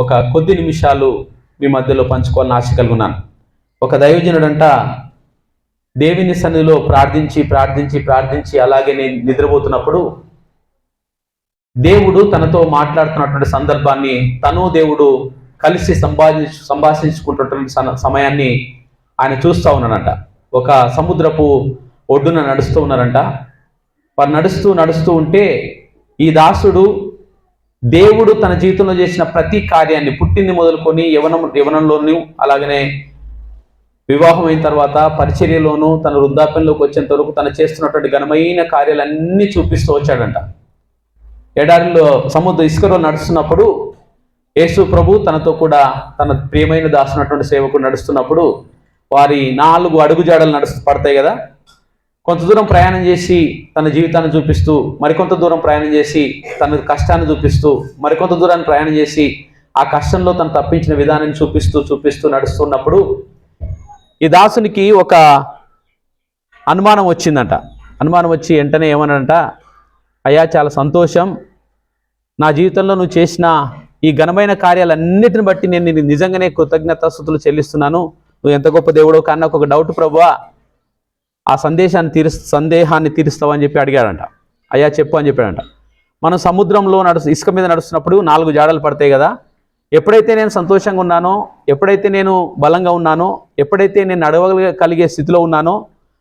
ఒక కొద్ది నిమిషాలు మీ మధ్యలో పంచుకోవాలని ఆశ కలుగున్నాను. ఒక దైవజనుడంట దేవుని సన్నిధిలో ప్రార్థించి ప్రార్థించి ప్రార్థించి అలాగే నేను నిద్రపోతున్నప్పుడు దేవుడు తనతో మాట్లాడుతున్నటువంటి సందర్భాన్ని తను దేవుడు కలిసి సంభాషించుకుంటున్నటువంటి సమయాన్ని ఆయన చూస్తూ ఉన్నారంట. ఒక సముద్రపు ఒడ్డున నడుస్తూ ఉన్నారంట. వారు నడుస్తూ ఉంటే ఈ దాసుడు దేవుడు తన జీవితంలో చేసిన ప్రతి కార్యాన్ని పుట్టింది మొదలుకొని యవనంలోనూ అలాగనే వివాహం అయిన తర్వాత పరిచర్యలోనూ తన వృద్ధాప్యంలోకి వచ్చేంత వరకు తను చేస్తున్నటువంటి ఘనమైన కార్యాలన్నీ చూపిస్తూ వచ్చాడంట. ఎడారిలో ఇసుకలో నడుస్తున్నప్పుడు యేసు ప్రభు తనతో కూడా తన ప్రియమైన దాసున్నటువంటి సేవకుడు నడుస్తున్నప్పుడు వారి 4 అడుగుజాడలు పడతాయి కదా. కొంత దూరం ప్రయాణం చేసి తన జీవితాన్ని చూపిస్తూ, మరికొంత దూరం ప్రయాణం చేసి తన కష్టాన్ని చూపిస్తూ, మరికొంత దూరాన్ని ప్రయాణం చేసి ఆ కష్టంలో తను తప్పించిన విధానాన్ని చూపిస్తూ నడుస్తున్నప్పుడు ఈ దాసునికి ఒక అనుమానం వచ్చిందంట. అనుమానం వచ్చి వెంటనే ఏమనంట, అయ్యా చాలా సంతోషం, నా జీవితంలో నువ్వు చేసిన ఈ ఘనమైన కార్యాలన్నిటిని బట్టి నేను నిజంగానే కృతజ్ఞతాస్తుతులు చెల్లిస్తున్నాను. నువ్వు ఎంత గొప్ప దేవుడో, కానీ నాకు ఒక డౌట్ ప్రభువా, ఆ సందేహాన్ని తీరుస్తావని చెప్పి అడిగాడంట. అయ్యా చెప్పు అని చెప్పాడంట. మనం సముద్రంలో ఇసుక మీద నడుస్తున్నప్పుడు 4 జాడలు పడతాయి కదా. ఎప్పుడైతే నేను సంతోషంగా ఉన్నానో, ఎప్పుడైతే నేను బలంగా ఉన్నానో, ఎప్పుడైతే నేను నడవగలిగే స్థితిలో ఉన్నానో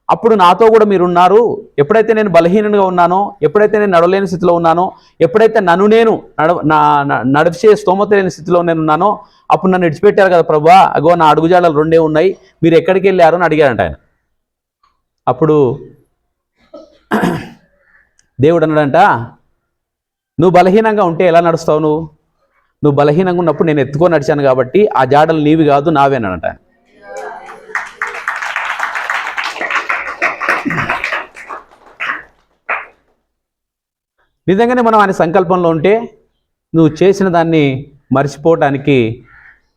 అప్పుడు నాతో కూడా మీరున్నారు. ఎప్పుడైతే నేను బలహీనంగా ఉన్నానో, ఎప్పుడైతే నేను నడవలేని స్థితిలో ఉన్నానో, ఎప్పుడైతే నేను నడిచే స్తోమత లేని స్థితిలో నేను ఉన్నానో అప్పుడు నన్ను విడిచిపెట్టారు కదా ప్రభువా, అగో నా అడుగుజాడలు 2 ఉన్నాయి, మీరు ఎక్కడికి వెళ్ళారు అని అడిగారంట ఆయన. అప్పుడు దేవుడు అన్నాడంట, నువ్వు బలహీనంగా ఉంటే ఎలా నడుస్తావు? నువ్వు బలహీనంగా ఉన్నప్పుడు నేను ఎత్తుకొని నడిచాను కాబట్టి ఆ జాడలు నీవి కాదు నావేనంట. నిజంగానే మనం ఆయన సంకల్పంలో ఉంటే నువ్వు చేసిన దాన్ని మర్చిపోవడానికి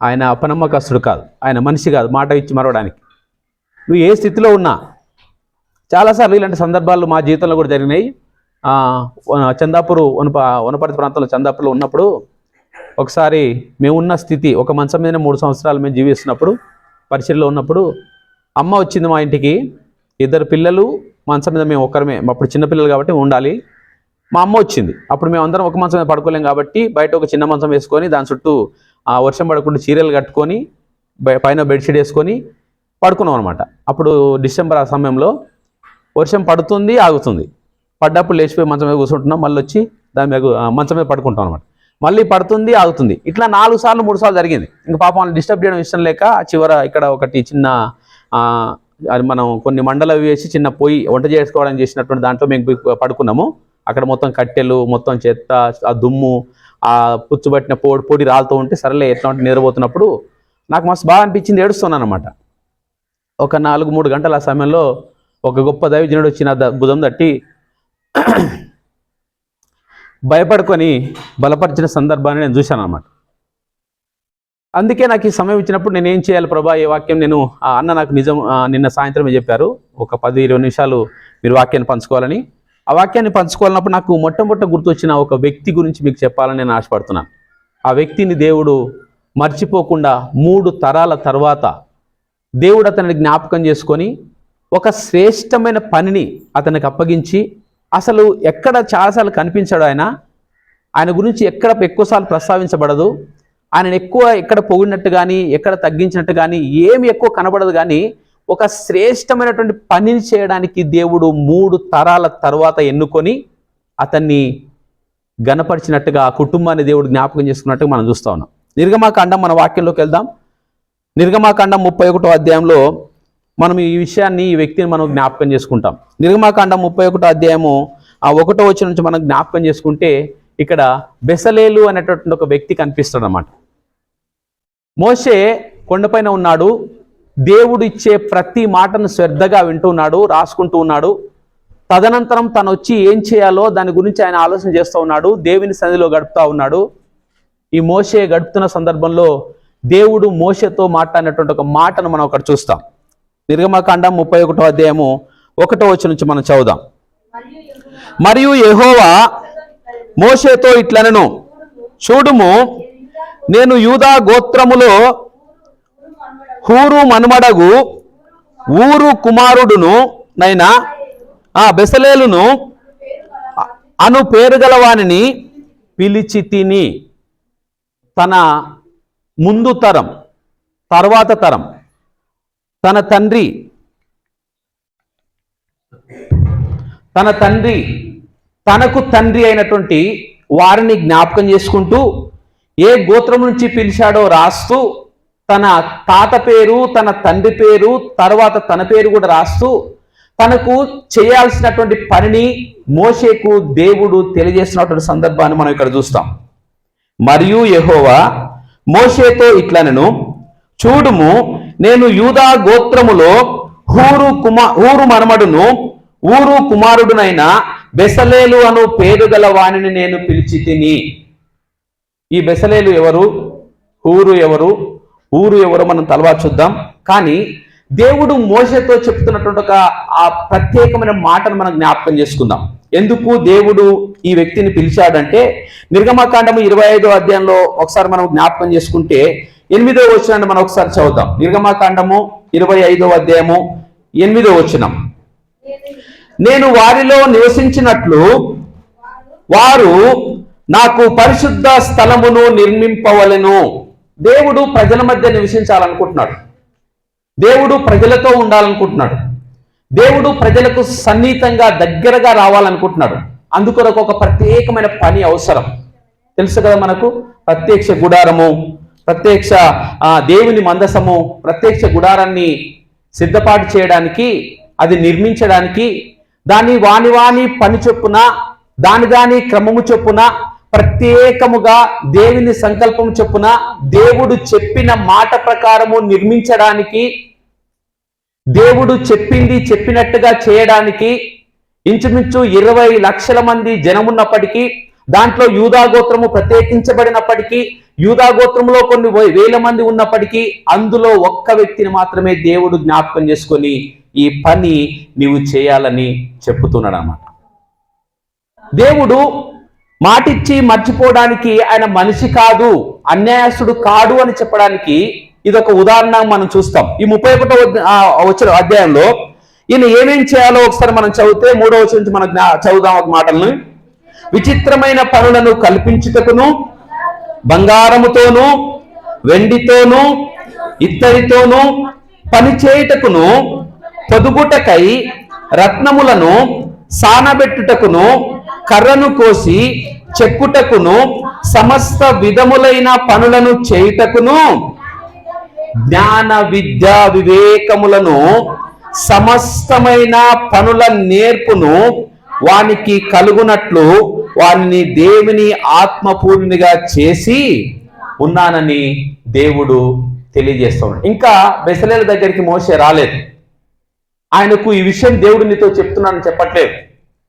ఆయన అపనమ్మకస్తుడు కాదు, ఆయన మనిషి కాదు మాట ఇచ్చి మరవడానికి. నువ్వు ఏ స్థితిలో ఉన్నా, చాలాసార్లు ఇలాంటి సందర్భాలు మా జీవితంలో కూడా జరిగినాయి. చందాపూర్ వనపర్తి ప్రాంతంలో చందాపూర్లో ఉన్నప్పుడు ఒకసారి మేమున్న స్థితి, ఒక మంచం మీద 3 సంవత్సరాలు మేము జీవిస్తున్నప్పుడు పరిచయలో ఉన్నప్పుడు అమ్మ వచ్చింది మా ఇంటికి. 2 పిల్లలు, మంచం మీద మేము ఒక్కరమే, అప్పుడు చిన్నపిల్లలు కాబట్టి ఉండాలి. మా అమ్మ వచ్చింది. అప్పుడు మేము అందరం ఒక మంచం మీద పడుకోలేం కాబట్టి బయట ఒక చిన్న మంచం వేసుకొని దాని చుట్టూ వర్షం పడకుండా చీరలు కట్టుకొని పైన బెడ్షీట్ వేసుకొని పడుకున్నాం అనమాట. అప్పుడు డిసెంబర్ ఆ సమయంలో వర్షం పడుతుంది, ఆగుతుంది. పడ్డప్పుడు లేచిపోయి మంచం మీద కూర్చుంటున్నాం, మళ్ళీ వచ్చి దాని మీద మంచం మీద పడుకుంటాం అనమాట. మళ్ళీ పడుతుంది, ఆగుతుంది. ఇట్లా 4 సార్లు 3 సార్లు జరిగింది. ఇంకా పాపం వాళ్ళని డిస్టర్బ్ చేయడం ఇష్టం లేక చివర ఇక్కడ ఒకటి చిన్న మనం కొన్ని మండలు వేసి చిన్న పొయ్యి వంట చేసుకోవడానికి చేసినటువంటి దాంట్లో మేము పడుకున్నాము. అక్కడ మొత్తం కట్టెలు, మొత్తం చెత్త, ఆ దుమ్ము, ఆ పుచ్చుబట్టిన పొడి రాలుతూ ఉంటే సరేలే ఎట్లా ఉంటే నిద్రపోతున్నప్పుడు నాకు మస్తు బాగా అనిపించింది, ఏడుస్తున్నాను అనమాట. ఒక 4-3 గంటల ఆ సమయంలో ఒక గొప్ప దైవజనుడు వచ్చి నా భుజం తట్టి భయపడుకొని బలపరిచిన సందర్భాన్ని నేను చూశాను అన్నమాట. అందుకే నాకు ఈ సమయం ఇచ్చినప్పుడు నేను ఏం చేయాలి ప్రభా, ఈ వాక్యం నేను అన్న నాకు నిన్న సాయంత్రమే చెప్పారు, ఒక 10-20 నిమిషాలు మీరు వాక్యాన్ని పంచుకోవాలని. ఆ వాక్యాన్ని పంచుకోవాలన్నప్పుడు నాకు మొట్టమొదట గుర్తొచ్చిన ఒక వ్యక్తి గురించి మీకు చెప్పాలని నేను ఆశపడుతున్నాను. ఆ వ్యక్తిని దేవుడు మర్చిపోకుండా 3 తరాల తర్వాత దేవుడు అతనిని జ్ఞాపకం చేసుకొని ఒక శ్రేష్టమైన పనిని అతనికి అప్పగించి, అసలు ఎక్కడ చాలాసార్లు కనిపించాడు ఆయన గురించి ఎక్కువసార్లు ప్రస్తావించబడదు, ఆయనను ఎక్కడ పొగిడినట్టు కానీ ఎక్కడ తగ్గించినట్టు కానీ ఏమి ఎక్కువ కనబడదు, కానీ ఒక శ్రేష్టమైనటువంటి పనిని చేయడానికి దేవుడు 3 తరాల తర్వాత ఎన్నుకొని అతన్ని గణపరిచినట్టుగా ఆ కుటుంబాన్ని దేవుడు జ్ఞాపకం చేసుకున్నట్టుగా మనం చూస్తూ ఉన్నాం. నిర్గమాకాండం మన వాక్యంలోకి వెళ్దాం. నిర్గమాకాండం 31వ అధ్యాయంలో మనం ఈ విషయాన్ని, ఈ వ్యక్తిని మనం జ్ఞాపకం చేసుకుంటాం. నిర్గమాకాండం 31వ అధ్యాయము 1వ వచనం నుంచి మనం జ్ఞాపకం చేసుకుంటే ఇక్కడ బెసలేలు అనేటటువంటి ఒక వ్యక్తి కనిపిస్తాడు అన్నమాట. మోషే కొండపైన ఉన్నాడు, దేవుడు ఇచ్చే ప్రతి మాటను శ్రద్ధగా వింటూ ఉన్నాడు, రాసుకుంటూ ఉన్నాడు. తదనంతరం తను వచ్చి ఏం చేయాలో దాని గురించి ఆయన ఆలోచన చేస్తూ ఉన్నాడు, దేవుని సన్నిధిలో గడుపుతూ ఉన్నాడు. ఈ మోషే గడుపుతున్న సందర్భంలో దేవుడు మోషేతో మాట్లాడినటువంటి ఒక మాటను మనం అక్కడ చూస్తాం. నిర్గమకాండం 31వ అధ్యాయము 1వ వచనం నుంచి మనం చదువుదాం. మరియు యెహోవా మోషేతో ఇట్లనెను, చూడుము, నేను యూదా గోత్రములో హూరు మనుమడగు ఊరు కుమారుడును నైనా బెసలేలును అను పేరు గలవానిని పిలిచి తిని. తన ముందు తరం, తర్వాత తరం, తన తండ్రి తనకు తండ్రి అయినటువంటి వారిని జ్ఞాపకం చేసుకుంటూ ఏ గోత్రం నుంచి పిలిచాడో రాస్తూ, తన తాత పేరు, తన తండ్రి పేరు, తర్వాత తన పేరు కూడా రాస్తూ తనకు చేయాల్సినటువంటి పనిని మోషేకు దేవుడు తెలియజేసినటువంటి సందర్భాన్ని మనం ఇక్కడ చూస్తాం. మరియు యెహోవా మోషేతో ఇట్లనెను, చూడుము, నేను యూదా గోత్రములో హూరు మనుమడును ఊరు కుమారుడునైన బెసలేలు అను పేరు గల వాణిని నేను పిలిచి తిని. ఈ బెసలేలు ఎవరు, ఊరు ఎవరు, ఊరు ఎవరు మనం తర్వాత చూద్దాం. కానీ దేవుడు మోషేతో చెప్తున్నటువంటి ఆ ప్రత్యేకమైన మాటను మనం జ్ఞాపకం చేసుకుందాం. ఎందుకు దేవుడు ఈ వ్యక్తిని పిలిచాడంటే, నిర్గమకాండము 25వ అధ్యాయంలో ఒకసారి మనం జ్ఞాపకం చేసుకుంటే 8వ వచనాన్ని మనం ఒకసారి చదువుదాం. నిర్గమకాండము 25వ అధ్యాయము 8వ వచనం. నేను వారిలో నివసించినట్లు వారు నాకు పరిశుద్ధ స్థలమును నిర్మింపవలెను. దేవుడు ప్రజల మధ్య నివసించాలనుకుంటున్నాడు. దేవుడు ప్రజలతో ఉండాలనుకుంటున్నాడు. దేవుడు ప్రజలకు సన్నిహితంగా దగ్గరగా రావాలనుకుంటున్నాడు. అందుకొరకు ఒక ప్రత్యేకమైన పని అవసరం. తెలుసు కదా మనకు, ప్రత్యక్ష గుడారము, ప్రత్యక్ష దేవుని మందసము, ప్రత్యక్ష గుడారాన్ని సిద్ధపాటు చేయడానికి, అది నిర్మించడానికి, దాని వాని పని చొప్పున, దాని క్రమము చొప్పున, ప్రత్యేకముగా దేవుని సంకల్పం చొప్పున, దేవుడు చెప్పిన మాట ప్రకారము నిర్మించడానికి, దేవుడు చెప్పింది చెప్పినట్టుగా చేయడానికి ఇంచుమించు 20 లక్షల మంది జనమున్నప్పటికీ, దాంట్లో యూదా గోత్రము ప్రత్యేకించబడినప్పటికీ, యూదా గోత్రంలో కొన్ని వేల మంది ఉన్నప్పటికీ, అందులో ఒక్క వ్యక్తిని మాత్రమే దేవుడు జ్ఞాపకం చేసుకొని ఈ పని నీవు చేయాలని చెప్పుతున్నాడు అన్నమాట. దేవుడు మాటిచ్చి మర్చిపోవడానికి ఆయన మనిషి కాదు, అన్యాయస్తుడు కాడు అని చెప్పడానికి ఇదొక ఉదాహరణ మనం చూస్తాం. ఈ 31వ అధ్యాయంలో ఈయన ఏమేం చేయాలో ఒకసారి మనం చదివితే 3వ వచనం నుంచి మనం చదువుదాం ఒక మాటలను. విచిత్రమైన పనులను కల్పించుటకును, బంగారముతోను, వెండితోను, ఇత్తడితోను పని చేయుటకును, పొదుగుటకై రత్నములను సానబెట్టుటకును, కర్రను కోసి చెక్కుటకును, సమస్త విధములైన పనులను చేయుటకును, జ్ఞాన విద్య వివేకములను, సమస్తమైన పనుల నేర్పును వానికి కలుగునట్లు వారిని దేవుని ఆత్మపూర్ణిగా చేసి ఉన్నానని దేవుడు తెలియజేస్తున్నాడు. ఇంకా బెసలేల దగ్గరికి మోషే రాలేదు. ఆయనకు ఈ విషయం దేవుడు నీతో చెప్తున్నానని చెప్పట్లేదు.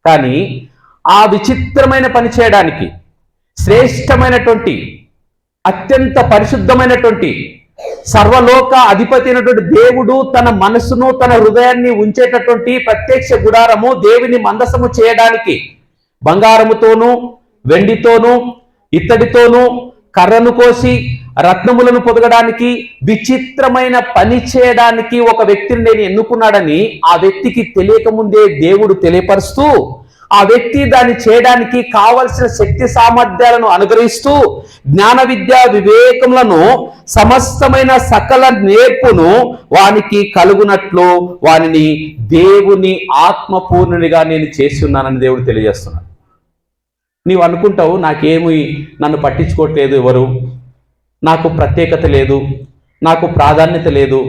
కానీ ఆ విచిత్రమైన పని చేయడానికి, శ్రేష్టమైనటువంటి, అత్యంత పరిశుద్ధమైనటువంటి, సర్వలోక అధిపతి అయినటువంటి దేవుడు తన మనసును, తన హృదయాన్ని ఉంచేటటువంటి ప్రత్యక్ష గుడారము, దేవుని మందసము చేయడానికి బంగారముతోనూ, వెండితోనూ, ఇత్తడితోనూ, కర్రను కోసి రత్నములను పొదగడానికి, విచిత్రమైన పని చేయడానికి ఒక వ్యక్తిని నేను ఎన్నుకున్నాడని ఆ వ్యక్తికి తెలియకముందే దేవుడు తెలియపరుస్తూ, ఆ వ్యక్తి దాన్ని చేయడానికి కావలసిన శక్తి సామర్థ్యాలను అనుగ్రహిస్తూ, జ్ఞాన విద్య వివేకములను, సమస్తమైన సకల నేర్పును వానికి కలుగునట్లు వానిని దేవుని ఆత్మపూర్ణునిగా నేను చేసి ఉన్నానని దేవుడు తెలియజేస్తున్నాడు. నీవు అనుకుంటావు, నాకేమి, నన్ను పట్టించుకోవట్లేదు ఎవరు, నాకు ప్రత్యేకత లేదు, నాకు ప్రాధాన్యత లేదు,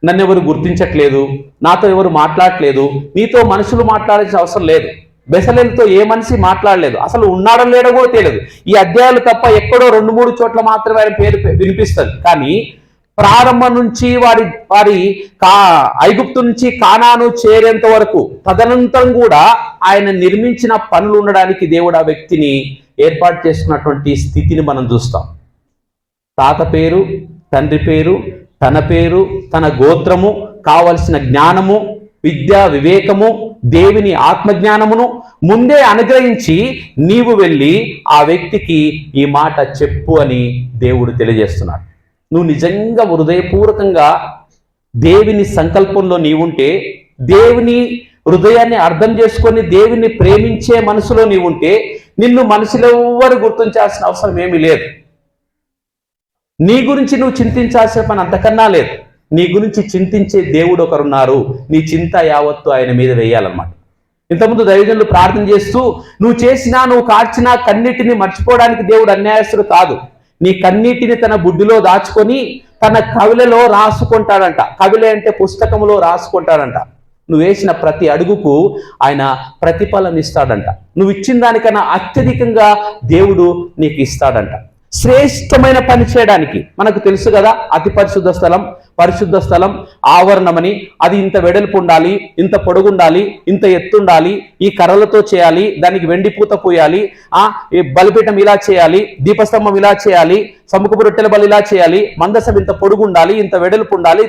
నన్ను ఎవరు గుర్తించట్లేదు, నాతో ఎవరు మాట్లాడట్లేదు. నీతో మనుషులు మాట్లాడాల్సిన అవసరం లేదు. బెసలేలతో ఏ మనిషి మాట్లాడలేదు, అసలు ఉన్నాడో లేడో కూడా తెలియదు. ఈ అధ్యాయాలు తప్ప ఎక్కడో 2-3 చోట్ల మాత్రమే ఆయన పేరు వినిపిస్తుంది. కానీ ప్రారంభం నుంచి వారి ఐగుప్తు నుంచి కానాను చేరేంత వరకు తదనంతరం కూడా ఆయన నిర్మించిన పనులు ఉండడానికి దేవుడు ఆ వ్యక్తిని ఏర్పాటు చేసుకున్నటువంటి స్థితిని మనం చూస్తాం. తాత పేరు, తండ్రి పేరు, తన పేరు, తన గోత్రము, కావలసిన జ్ఞానము, విద్య వివేకము, దేవుని ఆత్మజ్ఞానమును ముందే అనుగ్రహించి నీవు వెళ్ళి ఆ వ్యక్తికి ఈ మాట చెప్పు అని దేవుడు తెలియజేస్తున్నాడు. నువ్వు నిజంగా హృదయపూర్వకంగా దేవుని సంకల్పంలో నీవుంటే, దేవుని హృదయాన్ని అర్థం చేసుకొని దేవుని ప్రేమించే మనసులో నీవుంటే, నిన్ను మనుషులు ఎవ్వరు గుర్తించాల్సిన అవసరం ఏమీ లేదు. నీ గురించి నువ్వు చింతించాల్సిన పని అంతకన్నా లేదు. నీ గురించి చింతించే దేవుడు ఒకరున్నారు. నీ చింత యావత్తు ఆయన మీద వేయాలన్నమాట. ఇంతకుముందు దైవజనులు ప్రార్థన చేస్తూ నువ్వు కార్చిన కన్నీటిని మర్చిపోవడానికి దేవుడు అన్యాయస్తుడు కాదు. నీ కన్నీటిని తన బుడ్డిలో దాచుకొని తన కవిలలో రాసుకుంటాడంట. కవిల అంటే పుస్తకంలో రాసుకుంటాడంట. నువ్వు వేసిన ప్రతి అడుగుకు ఆయన ప్రతిఫలం ఇస్తాడంట. నువ్వు ఇచ్చిన దానికన్నా అత్యధికంగా దేవుడు నీకు ఇస్తాడంట. శ్రేష్టమైన పని చేయడానికి మనకు తెలుసు కదా, అతి పరిశుద్ధ స్థలం ఆవరణమని. అది ఇంత వెడల్పు ఉండాలి, ఇంత పొడుగుండాలి, ఇంత ఎత్తుండాలి, ఈ కర్రలతో చేయాలి, దానికి వెండి పూత పూయాలి, ఈ బలిపీఠం ఇలా చేయాలి, దీపస్తంభం ఇలా చేయాలి, సముఖపు రొట్టెల బలి ఇలా చేయాలి, మందసం ఇంత పొడుగు ఉండాలి, ఇంత వెడల్పు ఉండాలి,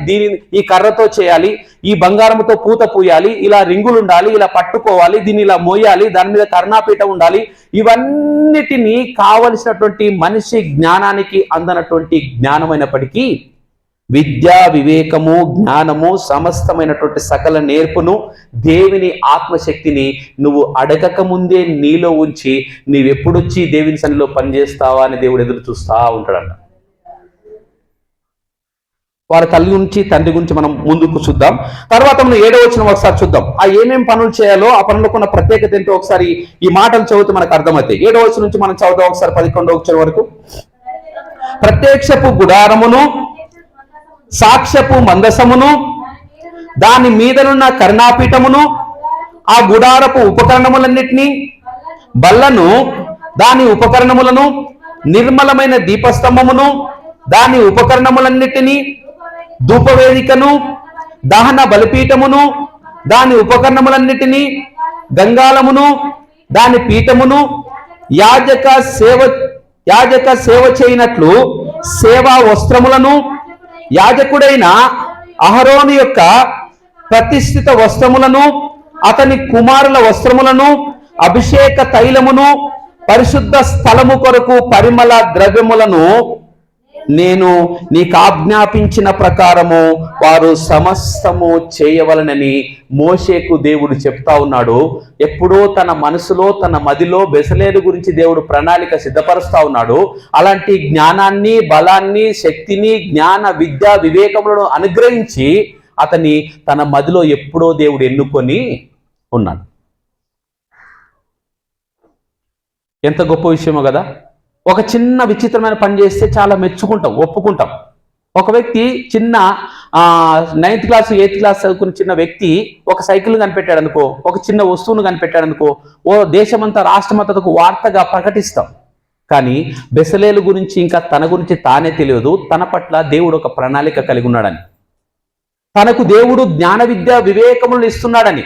ఈ కర్రతో చేయాలి, ఈ బంగారంతో పూత పూయాలి, ఇలా రింగులు ఉండాలి, ఇలా పట్టుకోవాలి, దీన్ని ఇలా మోయాలి, దాని మీద కర్ణాపీఠం ఉండాలి. ఇవన్నిటినీ కావలసినటువంటి మనిషి జ్ఞానానికి అందనటువంటి జ్ఞానమైనప్పటికీ విద్య, వివేకము, జ్ఞానము, సమస్తమైనటువంటి సకల నేర్పును, దేవుని ఆత్మశక్తిని నువ్వు అడగక ముందే నీలో ఉంచి నీవెప్పుడొచ్చి దేవుని సన్నిధిలో పనిచేస్తావా అని దేవుడు ఎదురు చూస్తా ఉంటాడంట. వారి తల్లి గురించి తండ్రి గురించి మనం ముందుకు చూద్దాం. తర్వాత మనం 7వ వచనం ఒకసారి చూద్దాం. ఆ ఏమేం పనులు చేయాలో ఆ పనులకు ఉన్న ప్రత్యేకత ఏంటో ఒకసారి ఈ మాటలు చదివితే మనకు అర్థమవుతాయి. 7వ వచనం నుంచి మనం చదువుదాం ఒకసారి 11వ వచనం వరకు. ప్రత్యక్షపు గుడారమును, సాక్ష్యపు మందసమును, దాని మీదనున్న కరుణాపీఠమును, ఆ గుడారపు ఉపకరణములన్నిటినీ, బల్లను, దాని ఉపకరణములను, నిర్మలమైన దీపస్తంభమును, దాని ఉపకరణములన్నిటినీ, ధూపవేదికను, దహన బలిపీఠమును, దాని ఉపకరణములన్నిటినీ, గంగాళమును, దాని పీఠమును, యాజక సేవ చేయనట్లు సేవా వస్త్రములను, యాజకుడైన అహరోను యొక్క ప్రతిష్ఠిత వస్త్రములను, అతని కుమారుల వస్త్రములను, అభిషేక తైలమును, పరిశుద్ధ స్థలము కొరకు పరిమళ ద్రవ్యములను నేను నీకు ఆజ్ఞాపించిన ప్రకారము వారు సమస్తము చేయవలనని మోషేకు దేవుడు చెప్తా ఉన్నాడు. ఎప్పుడో తన మనసులో తన మదిలో బెసలేలు గురించి దేవుడు ప్రణాళిక సిద్ధపరుస్తా ఉన్నాడు. అలాంటి జ్ఞానాన్ని, బలాన్ని, శక్తిని, జ్ఞాన, విద్య, వివేకములను అనుగ్రహించి అతని తన మదిలో ఎప్పుడో దేవుడు ఎన్నుకొని ఉన్నాడు. ఎంత గొప్ప విషయమో కదా. ఒక చిన్న విచిత్రమైన పని చేస్తే చాలా మెచ్చుకుంటాం, ఒప్పుకుంటాం. ఒక వ్యక్తి చిన్న 9th క్లాస్ 8th క్లాస్ చదువుకున్న చిన్న వ్యక్తి ఒక సైకిల్ కనిపెట్టాడు అనుకో, ఒక చిన్న వస్తువును కనిపెట్టాడు అనుకో, ఓ దేశమంతా రాష్ట్రమంతకు వార్తగా ప్రకటిస్తాం. కానీ బెసలేలు గురించి ఇంకా తన గురించి తానే తెలియదు, తన పట్ల దేవుడు ఒక ప్రణాళిక కలిగి ఉన్నాడని, తనకు దేవుడు జ్ఞాన విద్య వివేకములను ఇస్తున్నాడని.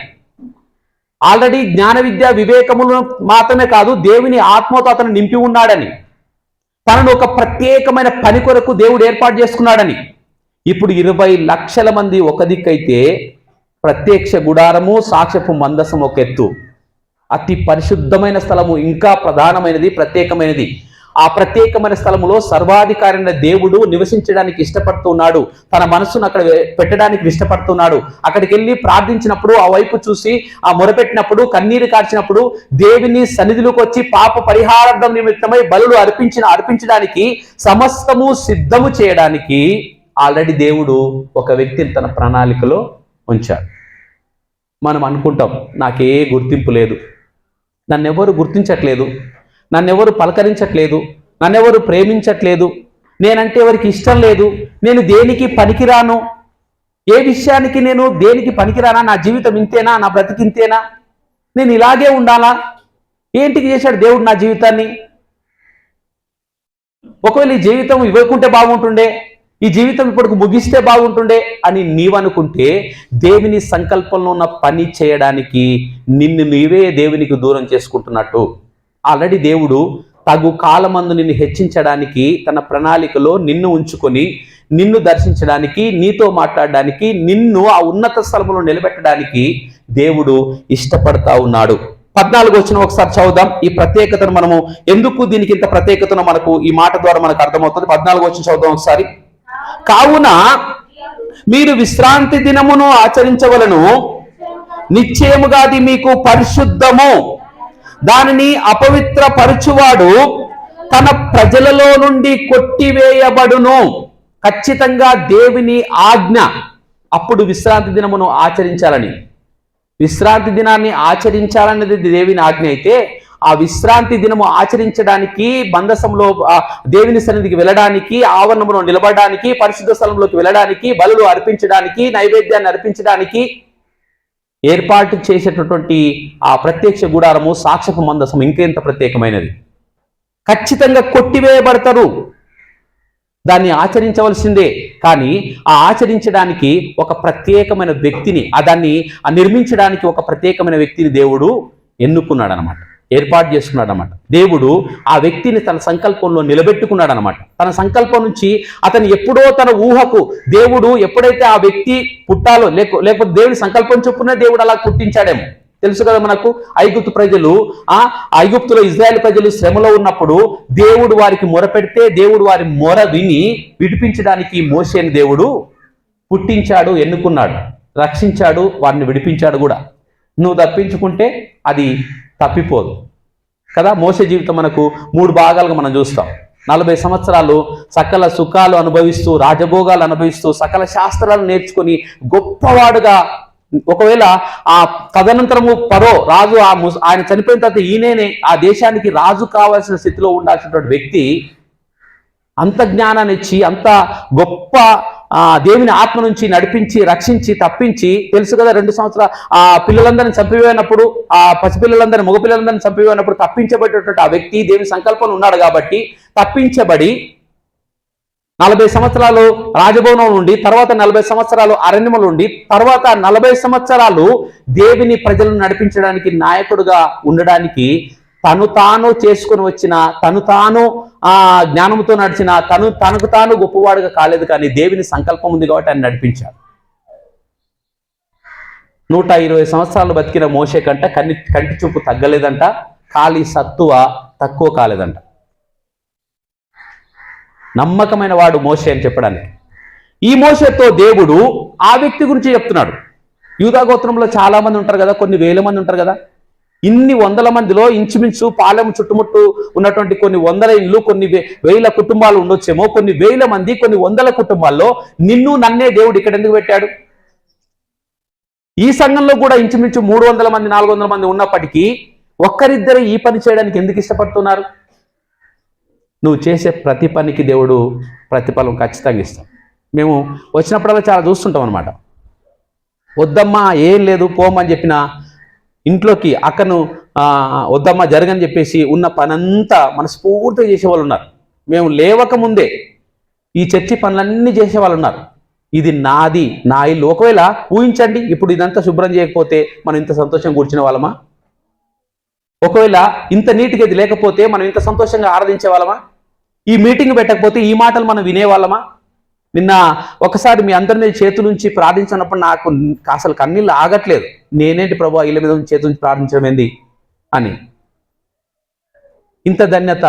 ఆల్రెడీ జ్ఞాన విద్య వివేకములను మాత్రమే కాదు, దేవుని ఆత్మతో అతను నింపి ఉన్నాడని, తనను ఒక ప్రత్యేకమైన పని కొరకు దేవుడు ఏర్పాటు చేసుకున్నాడని. ఇప్పుడు 20 లక్షల మంది ఒక దిక్కైతే ప్రత్యక్ష గుడారము, సాక్ష్యపు మందసం ఒక ఎత్తు. అతి పరిశుద్ధమైన స్థలము, ఇంకా ప్రధానమైనది, ప్రత్యేకమైనది. ఆ ప్రత్యేకమైన స్థలములో సర్వాధికారైన దేవుడు నివసించడానికి ఇష్టపడుతున్నాడు. తన మనస్సును అక్కడ పెట్టడానికి ఇష్టపడుతున్నాడు. అక్కడికి వెళ్ళి ప్రార్థించినప్పుడు, ఆ వైపు చూసి ఆ మొరపెట్టినప్పుడు, కన్నీరు కార్చినప్పుడు, దేవుని సన్నిధిలోకి వచ్చి పాప పరిహారార్థం నిమిత్తమై బలులు అర్పించడానికి సమస్తము సిద్ధము చేయడానికి ఆల్రెడీ దేవుడు ఒక వ్యక్తిని తన ప్రణాళికలో ఉంచాడు. మనం అనుకుంటాం, నాకే గుర్తింపు లేదు, నన్నెవరు గుర్తించట్లేదు, నన్నెవరు పలకరించట్లేదు, నన్నెవరు ప్రేమించట్లేదు, నేనంటే ఎవరికి ఇష్టం లేదు, నేను దేనికి పనికిరాను, ఏ విషయానికి నేను దేనికి పనికిరానా, నా జీవితం ఇంతేనా, నా బ్రతికింతేనా, నేను ఇలాగే ఉండాలా, ఏంటికి చేశాడు దేవుడు నా జీవితాన్ని, ఒకవేళ ఈ జీవితం ఇవ్వకుంటే బాగుంటుండే, ఈ జీవితం ఇప్పటికి ముగిస్తే బాగుంటుండే అని నీవనుకుంటే దేవుని సంకల్పంలో ఉన్న పని చేయడానికి నిన్ను నీవే దేవునికి దూరం చేసుకుంటున్నట్టు. ఆల్రెడీ దేవుడు తగు కాలమందు నిన్ను హెచ్చించడానికి తన ప్రణాళికలో నిన్ను ఉంచుకొని, నిన్ను దర్శించడానికి, నీతో మాట్లాడడానికి, నిన్ను ఆ ఉన్నత స్థలంలో నిలబెట్టడానికి దేవుడు ఇష్టపడతా ఉన్నాడు. 14 వచ్చిన ఒకసారి చదువుదాం. ఈ ప్రత్యేకతను మనము ఎందుకు దీనికి ఇంత ప్రత్యేకతను మనకు ఈ మాట ద్వారా మనకు అర్థమవుతుంది. 14 వచ్చిన చదువుదాం ఒకసారి. కావున మీరు విశ్రాంతి దినమును ఆచరించవలను, నిశ్చయముగా అది మీకు పరిశుద్ధము. దానిని అపవిత్ర పరచువాడు తన ప్రజలలో నుండి కొట్టివేయబడును. ఖచ్చితంగా దేవుని ఆజ్ఞ అప్పుడు విశ్రాంతి దినమును ఆచరించాలని. విశ్రాంతి దినాన్ని ఆచరించాలనేది దేవుని ఆజ్ఞ అయితే, ఆ విశ్రాంతి దినము ఆచరించడానికి మందసంలో దేవుని సన్నిధికి వెళ్ళడానికి, ఆవరణంలో నిలబడడానికి, పరిశుద్ధ స్థలంలోకి వెళ్ళడానికి, బలులు అర్పించడానికి, నైవేద్యాన్ని అర్పించడానికి ఏర్పాటు చేసేటటువంటి ఆ ప్రత్యక్ష గుడారము, సాక్షపు మందసం ఇంకెంత ప్రత్యేకమైనది. ఖచ్చితంగా కొట్టివేయబడతారు. దాన్ని ఆచరించవలసిందే. కానీ ఆ ఆచరించడానికి ఒక ప్రత్యేకమైన వ్యక్తిని, దాన్ని నిర్మించడానికి ఒక ప్రత్యేకమైన వ్యక్తిని దేవుడు ఎన్నుకున్నాడు అనమాట, ఏర్పాటు చేసుకున్నాడు అనమాట. దేవుడు ఆ వ్యక్తిని తన సంకల్పంలో నిలబెట్టుకున్నాడు అనమాట. తన సంకల్పం నుంచి అతను ఎప్పుడో తన ఊహకు దేవుడు ఎప్పుడైతే ఆ వ్యక్తి పుట్టాలో లేకపోతే దేవుని సంకల్పం చొప్పున దేవుడు అలా పుట్టించాడేమో. తెలుసు కదా మనకు, ఐగుప్తు ప్రజలు ఐగుప్తులో ఇజ్రాయెల్ ప్రజలు శ్రమలో ఉన్నప్పుడు దేవుడు వారికి మొరపెడితే దేవుడు వారి మొర విని విడిపించడానికి మోషేని దేవుడు పుట్టించాడు, ఎన్నుకున్నాడు, రక్షించాడు, వారిని విడిపించాడు కూడా. నువ్వు తప్పించుకుంటే అది తప్పిపోదు కదా. మోషే జీవితం మనకు 3 భాగాలుగా మనం చూస్తాం. 40 సంవత్సరాలు సకల సుఖాలు అనుభవిస్తూ, రాజభోగాలు అనుభవిస్తూ, సకల శాస్త్రాలు నేర్చుకొని గొప్పవాడుగా, ఒకవేళ ఆ తదనంతరము ఫరో రాజు ఆయన చనిపోయిన తర్వాత ఈయనే ఆ దేశానికి రాజు కావాల్సిన స్థితిలో ఉండాల్సినటువంటి వ్యక్తి అంత జ్ఞానాన్ని ఇచ్చి, అంత గొప్ప దేవుని ఆత్మ నుంచి నడిపించి, రక్షించి, తప్పించి, తెలుసు కదా 2 సంవత్సరాలు ఆ పిల్లలందరినీ చంపివేయనప్పుడు, ఆ పసిపిల్లలందరినీ, మగపిల్లలందరినీ చంపివేయనప్పుడు తప్పించబడేటటువంటి ఆ వ్యక్తి దేవుని సంకల్పంలో ఉన్నాడు కాబట్టి తప్పించబడి 40 సంవత్సరాలు రాజభవనం నుండి, తర్వాత 40 సంవత్సరాలు అరణ్యముల నుండి, తర్వాత 40 సంవత్సరాలు దేవుని ప్రజలను నడిపించడానికి, నాయకుడుగా ఉండడానికి తను తాను చేసుకుని వచ్చిన, తను తాను జ్ఞానంతో నడిచిన, తనకు తాను గొప్పవాడుగా కాలేదు, కానీ దేవుని సంకల్పం ఉంది కాబట్టి ఆయన నడిపించాడు. 120 సంవత్సరాలు బతికిన మోషే కంట కంటి చూపు తగ్గలేదంట, ఖాళీ సత్తువ తక్కువ కాలేదంట. నమ్మకమైన వాడు మోషే అని చెప్పడానికి. ఈ మోషేతో దేవుడు ఆ వ్యక్తి గురించి చెప్తున్నాడు. యూదా గోత్రంలో చాలా మంది ఉంటారు కదా, కొన్ని వేల మంది ఉంటారు కదా. ఇన్ని వందల మందిలో ఇంచుమించు పాలెం చుట్టుముట్టు ఉన్నటువంటి కొన్ని వందల ఇళ్ళు, కొన్ని వేల కుటుంబాలు ఉండొచ్చేమో, కొన్ని వేల మంది, కొన్ని వందల కుటుంబాల్లో నిన్ను నన్నే దేవుడు ఇక్కడ ఎందుకు పెట్టాడు? ఈ సంఘంలో కూడా ఇంచుమించు 300 మంది 400 మంది ఉన్నప్పటికీ ఒక్కరిద్దరు ఈ పని చేయడానికి ఎందుకు ఇష్టపడుతున్నారు? నువ్వు చేసే ప్రతి పనికి దేవుడు ప్రతిఫలం ఖచ్చితంగా ఇస్తాం. మేము వచ్చినప్పుడల్లా చాలా చూస్తుంటాం అనమాట. వద్దమ్మా ఏం లేదు పోమని చెప్పిన ఇంట్లోకి అక్కను వద్దమ్మా జరగని చెప్పేసి ఉన్న పనంతా మనస్ఫూర్తిగా చేసేవాళ్ళు ఉన్నారు. మేము లేవక ముందే ఈ చర్చి పనులన్నీ చేసేవాళ్ళు ఉన్నారు. ఇది నాది, నా ఇల్లు. ఒకవేళ ఊహించండి, ఇప్పుడు ఇదంతా శుభ్రం చేయకపోతే మనం ఇంత సంతోషంగా కూర్చునే వాళ్ళమా? ఒకవేళ ఇంత నీట్గా ఇది లేకపోతే మనం ఇంత సంతోషంగా ఆరాధించే వాళ్ళమా? ఈ మీటింగ్ పెట్టకపోతే ఈ మాటలు మనం వినేవాళ్ళమా? నిన్న ఒకసారి మీ అందరి మీద చేతులుంచి ప్రార్థించినప్పుడు నాకు అసలు కన్నీళ్ళు ఆగట్లేదు. నేనేంటి ప్రభు ఇళ్ళ మీద చేతులుంచి ప్రార్థించడం ఏంది అని. ఇంత ధన్యత,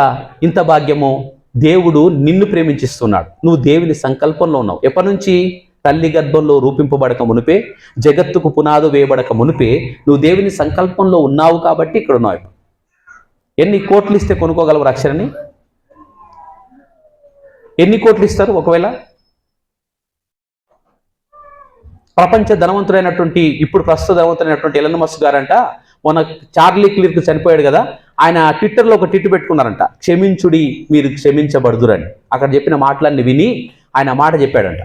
ఇంత భాగ్యము దేవుడు నిన్ను ప్రేమించిస్తున్నాడు. నువ్వు దేవుని సంకల్పంలో ఉన్నావు. ఎప్పటి నుంచి? తల్లి గర్భంలో రూపింపబడక మునిపే, జగత్తుకు పునాదు వేయబడక మునిపే నువ్వు దేవుని సంకల్పంలో ఉన్నావు కాబట్టి ఇక్కడ ఉన్నావు. ఎన్ని కోట్లు ఇస్తే కొనుక్కోగలవు రక్షణని? ఎన్ని కోట్లు ఇస్తారు? ఒకవేళ ప్రపంచ ధనవంతుడైనటువంటి, ఇప్పుడు ప్రస్తుత ధనవంతుడైనటువంటి ఎలన్ మస్క్ గారంట మన చార్లీ క్లిర్క్ చనిపోయాడు కదా, ఆయన ట్విట్టర్లో ఒక ట్వీట్ పెట్టుకున్నారంట, క్షమించుడి మీరు క్షమించబడుదురని. అక్కడ చెప్పిన మాటలన్నీ విని ఆయన మాట చెప్పాడంట.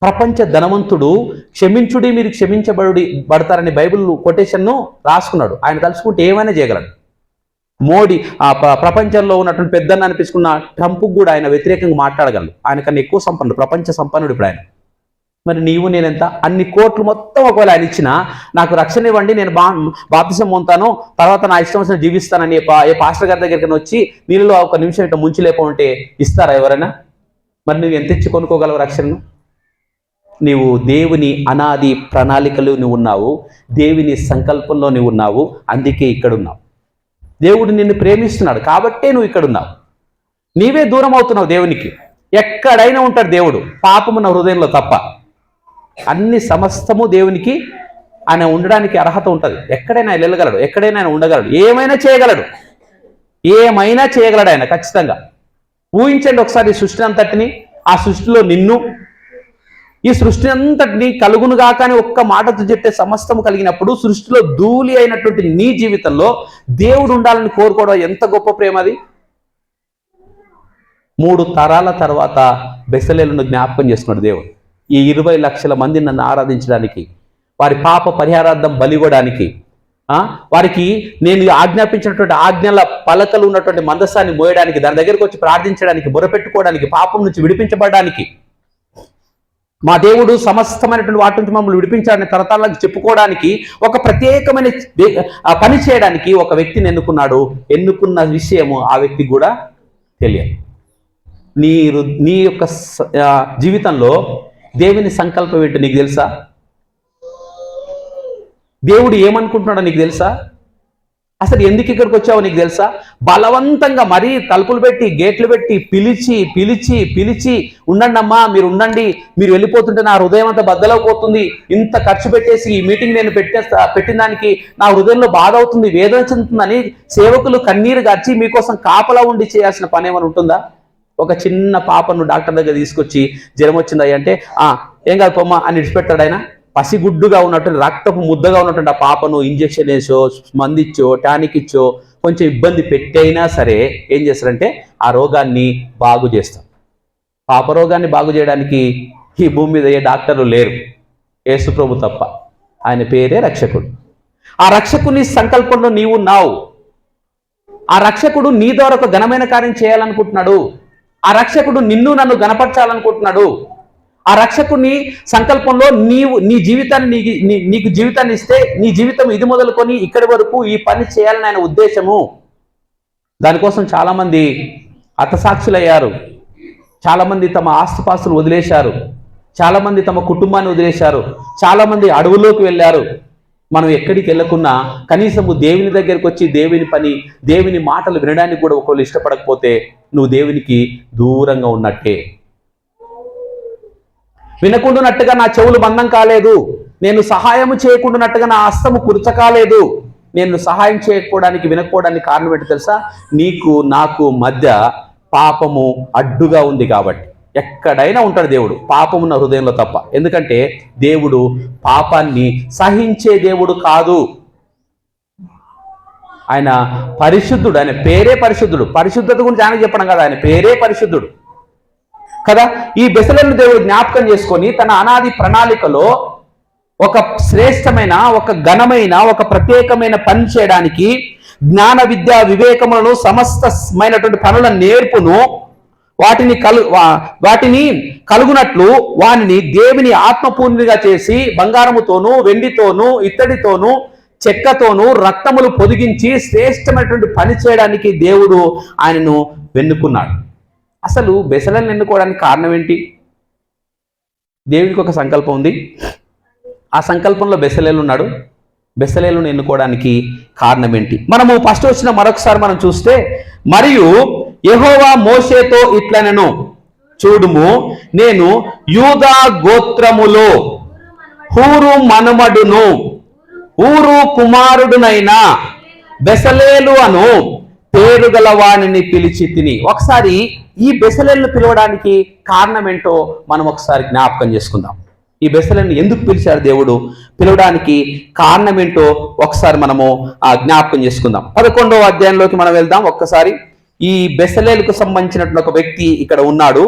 ప్రపంచ ధనవంతుడు క్షమించుడి మీరు క్షమించబడతారని బైబిల్ కొటేషన్ను రాసుకున్నాడు. ఆయన తలుచుకుంటే ఏమైనా చేయగలడు. మోడీ ప్రపంచంలో ఉన్నటువంటి పెద్దన్న అనిపించుకున్న ట్రంప్కు కూడా ఆయన వ్యతిరేకంగా మాట్లాడగలడు. ఆయన కన్నా ఎక్కువ సంపన్నుడు, ప్రపంచ సంపన్నుడు ఇప్పుడు ఆయన. మరి నీవు నేనెంత? అన్ని కోట్లు మొత్తం ఒకవేళ ఆయన ఇచ్చినా నాకు రక్షణ ఇవ్వండి, నేను బాప్తిసం పొందుతాను, తర్వాత నా ఇష్టం వచ్చిన జీవిస్తానని ఏ పాస్టర్ గారి దగ్గరికి వచ్చి నీళ్ళలో ఒక నిమిషం ఇట్లా ముంచి లేకుంటే ఇస్తారా ఎవరైనా? మరి నువ్వు ఎంత ఇచ్చి కొనుక్కోగలవు రక్షణను? నీవు దేవుని అనాది ప్రణాళికలో నువ్వు ఉన్నావు, దేవుని సంకల్పంలో నువ్వు ఉన్నావు, అందుకే ఇక్కడున్నావు. దేవుడు నిన్ను ప్రేమిస్తున్నాడు కాబట్టే నువ్వు ఇక్కడున్నావు. నీవే దూరం అవుతున్నావు దేవునికి. ఎక్కడైనా ఉంటాడు దేవుడు, పాపమున్న హృదయంలో తప్ప. అన్ని సమస్తము దేవునికి ఆయన ఉండడానికి అర్హత ఉంటుంది. ఎక్కడైనా ఆయన వెళ్ళగలడు, ఎక్కడైనా ఆయన ఉండగలడు, ఏమైనా చేయగలడు, ఏమైనా చేయగలడు ఆయన ఖచ్చితంగా. ఊహించండి ఒకసారి ఈ సృష్టి అంతటిని, ఆ సృష్టిలో నిన్ను, ఈ సృష్టి అంతటిని కలుగునుగా కానీ ఒక్క మాటతో చెప్తే సమస్తము కలిగినప్పుడు సృష్టిలో ధూళి అయినటువంటి నీ జీవితంలో దేవుడు ఉండాలని కోరుకోవడం ఎంత గొప్ప ప్రేమ అది. 3 తరాల తర్వాత బెసలేలును జ్ఞాపకం చేసుకున్నాడు దేవుడు. ఈ 20 లక్షల మంది నన్ను ఆరాధించడానికి, వారి పాప పరిహారార్థం బలివ్వడానికి, వారికి నేను ఆజ్ఞాపించినటువంటి ఆజ్ఞల పలకలు ఉన్నటువంటి మందసాన్ని మోయడానికి, దాని దగ్గరకు వచ్చి ప్రార్థించడానికి, మొరపెట్టుకోవడానికి, పాపం నుంచి విడిపించబడడానికి, మా దేవుడు సమస్తమైనటువంటి వాటి నుంచి మమ్మల్ని విడిపించాడని తరతరాలకు చెప్పుకోవడానికి, ఒక ప్రత్యేకమైన పని చేయడానికి ఒక వ్యక్తిని ఎన్నుకున్నాడు. ఎన్నుకున్న విషయము ఆ వ్యక్తికి కూడా తెలియదు. నీ యొక్క జీవితంలో దేవుని సంకల్పం ఏంటో నీకు తెలుసా? దేవుడు ఏమనుకుంటున్నాడో నీకు తెలుసా? అసలు ఎందుకు ఇక్కడికి వచ్చావో నీకు తెలుసా? బలవంతంగా మరీ తలుపులు పెట్టి గేట్లు పెట్టి పిలిచి పిలిచి పిలిచి ఉండండి అమ్మా, మీరు ఉండండి, మీరు వెళ్ళిపోతుంటే నా హృదయం అంతా బద్దలైపోతుంది, ఇంత ఖర్చు పెట్టేసి ఈ మీటింగ్ నేను పెట్టిన దానికి నా హృదయంలో బాధ అవుతుంది, వేదన చెందుతుందని సేవకులు కన్నీరు గార్చి మీకోసం కాపలా ఉండి చేయాల్సిన పని ఏమైనా ఉంటుందా? ఒక చిన్న పాపను డాక్టర్ దగ్గర తీసుకొచ్చి జ్వరం వచ్చిందా అంటే ఏం కాదు పొమ్మ అని విడిచిపెట్టాడు ఆయన. పసిగుడ్డుగా ఉన్నటువంటి రక్తపు ముద్దగా ఉన్నటువంటి ఆ పాపను ఇంజెక్షన్ వేసో, మందిచ్చో, టానిక్ ఇచ్చో కొంచెం ఇబ్బంది పెట్టైనా సరే ఏం చేస్తారంటే ఆ రోగాన్ని బాగు చేస్తారు. పాప రోగాన్ని బాగు చేయడానికి ఈ భూమి మీద ఏ డాక్టర్లు లేరు, యేసు ప్రభు తప్ప. ఆయన పేరే రక్షకుడు. ఆ రక్షకుని సంకల్పంలో నీవు ఉన్నావు. ఆ రక్షకుడు నీ ద్వారా ఒక ఘనమైన కార్యం చేయాలనుకుంటున్నాడు. ఆ రక్షకుడు నిన్ను నన్ను గణపరచాలనుకుంటున్నాడు. ఆ రక్షకుని సంకల్పంలో నీ జీవితాన్ని నీకు జీవితాన్ని ఇస్తే నీ జీవితం ఇది మొదలుకొని ఇక్కడి వరకు ఈ పని చేయాలని ఆయన ఉద్దేశము. దానికోసం చాలామంది హతసాక్షులయ్యారు, చాలామంది తమ ఆస్తుపాస్తులు వదిలేశారు, చాలామంది తమ కుటుంబాన్ని వదిలేశారు, చాలామంది అడవులోకి వెళ్ళారు. మనం ఎక్కడికి వెళ్ళకున్నా కనీసము దేవుని దగ్గరికి వచ్చి దేవుని పని, దేవుని మాటలు వినడానికి కూడా ఒకళ్ళు ఇష్టపడకపోతే నువ్వు దేవునికి దూరంగా ఉన్నట్టే. వినకుండానట్టుగా నా చెవులు బంధం కాలేదు, నేను సహాయం చేయకుండానట్టుగా నా హస్తము కుర్చ కాలేదు. నేను సహాయం చేయకపోవడానికి, వినకపోవడానికి కారణం ఏంటో తెలుసా? నీకు నాకు మధ్య పాపము అడ్డుగా ఉంది కాబట్టి. ఎక్కడైనా ఉంటాడు దేవుడు, పాపమున్న హృదయంలో తప్ప. ఎందుకంటే దేవుడు పాపాన్ని సహించే దేవుడు కాదు. ఆయన పరిశుద్ధుడు, ఆయన పేరే పరిశుద్ధుడు. పరిశుద్ధత గురించి ఆయన చెప్పడం కదా, ఆయన పేరే పరిశుద్ధుడు కదా. ఈ బెసలేలు దేవుడు జ్ఞాపకం చేసుకొని తన అనాది ప్రణాళికలో ఒక శ్రేష్టమైన, ఒక ఘనమైన, ఒక ప్రత్యేకమైన పని చేయడానికి జ్ఞాన విద్య వివేకములను సమస్తమైనటువంటి పనుల నేర్పును వాటిని కలుగునట్లు వానిని దేవుని ఆత్మపూర్ణిగా చేసి బంగారముతోనూ వెండితోనూ ఇత్తడితోనూ చెక్కతోనూ రక్తములు పొదిగించి శ్రేష్టమైనటువంటి పని చేయడానికి దేవుడు ఆయనను వెన్నుకున్నాడు. అసలు బెసలేలును ఎన్నుకోవడానికి కారణం ఏంటి? దేవునికి ఒక సంకల్పం ఉంది. ఆ సంకల్పంలో బెసలేలు ఉన్నాడు. బెసలేలును ఎన్నుకోవడానికి కారణం ఏంటి? మనము ఫస్ట్ వచ్చిన మరొకసారి మనం చూస్తే, మరియు యెహోవా మోషేతో ఇట్లనెను, చూడుము నేను యూదా గోత్రములో హూరు మనుమడును ఊరు కుమారుడునైన బెసలేలు అను పేరు గల వానిని పిలిచి తిని. ఒకసారి ఈ బెసలేలును పిలవడానికి కారణం ఏంటో మనం ఒకసారి జ్ఞాపకం చేసుకుందాం. ఈ బెసలేలును ఎందుకు పిలిచారు దేవుడు, పిలవడానికి కారణం ఏంటో ఒకసారి మనము జ్ఞాపకం చేసుకుందాం. 11వ అధ్యాయంలోకి మనం వెళ్దాం. ఒక్కసారి ఈ బెసలేలుకు సంబంధించినటువంటి ఒక వ్యక్తి ఇక్కడ ఉన్నాడు.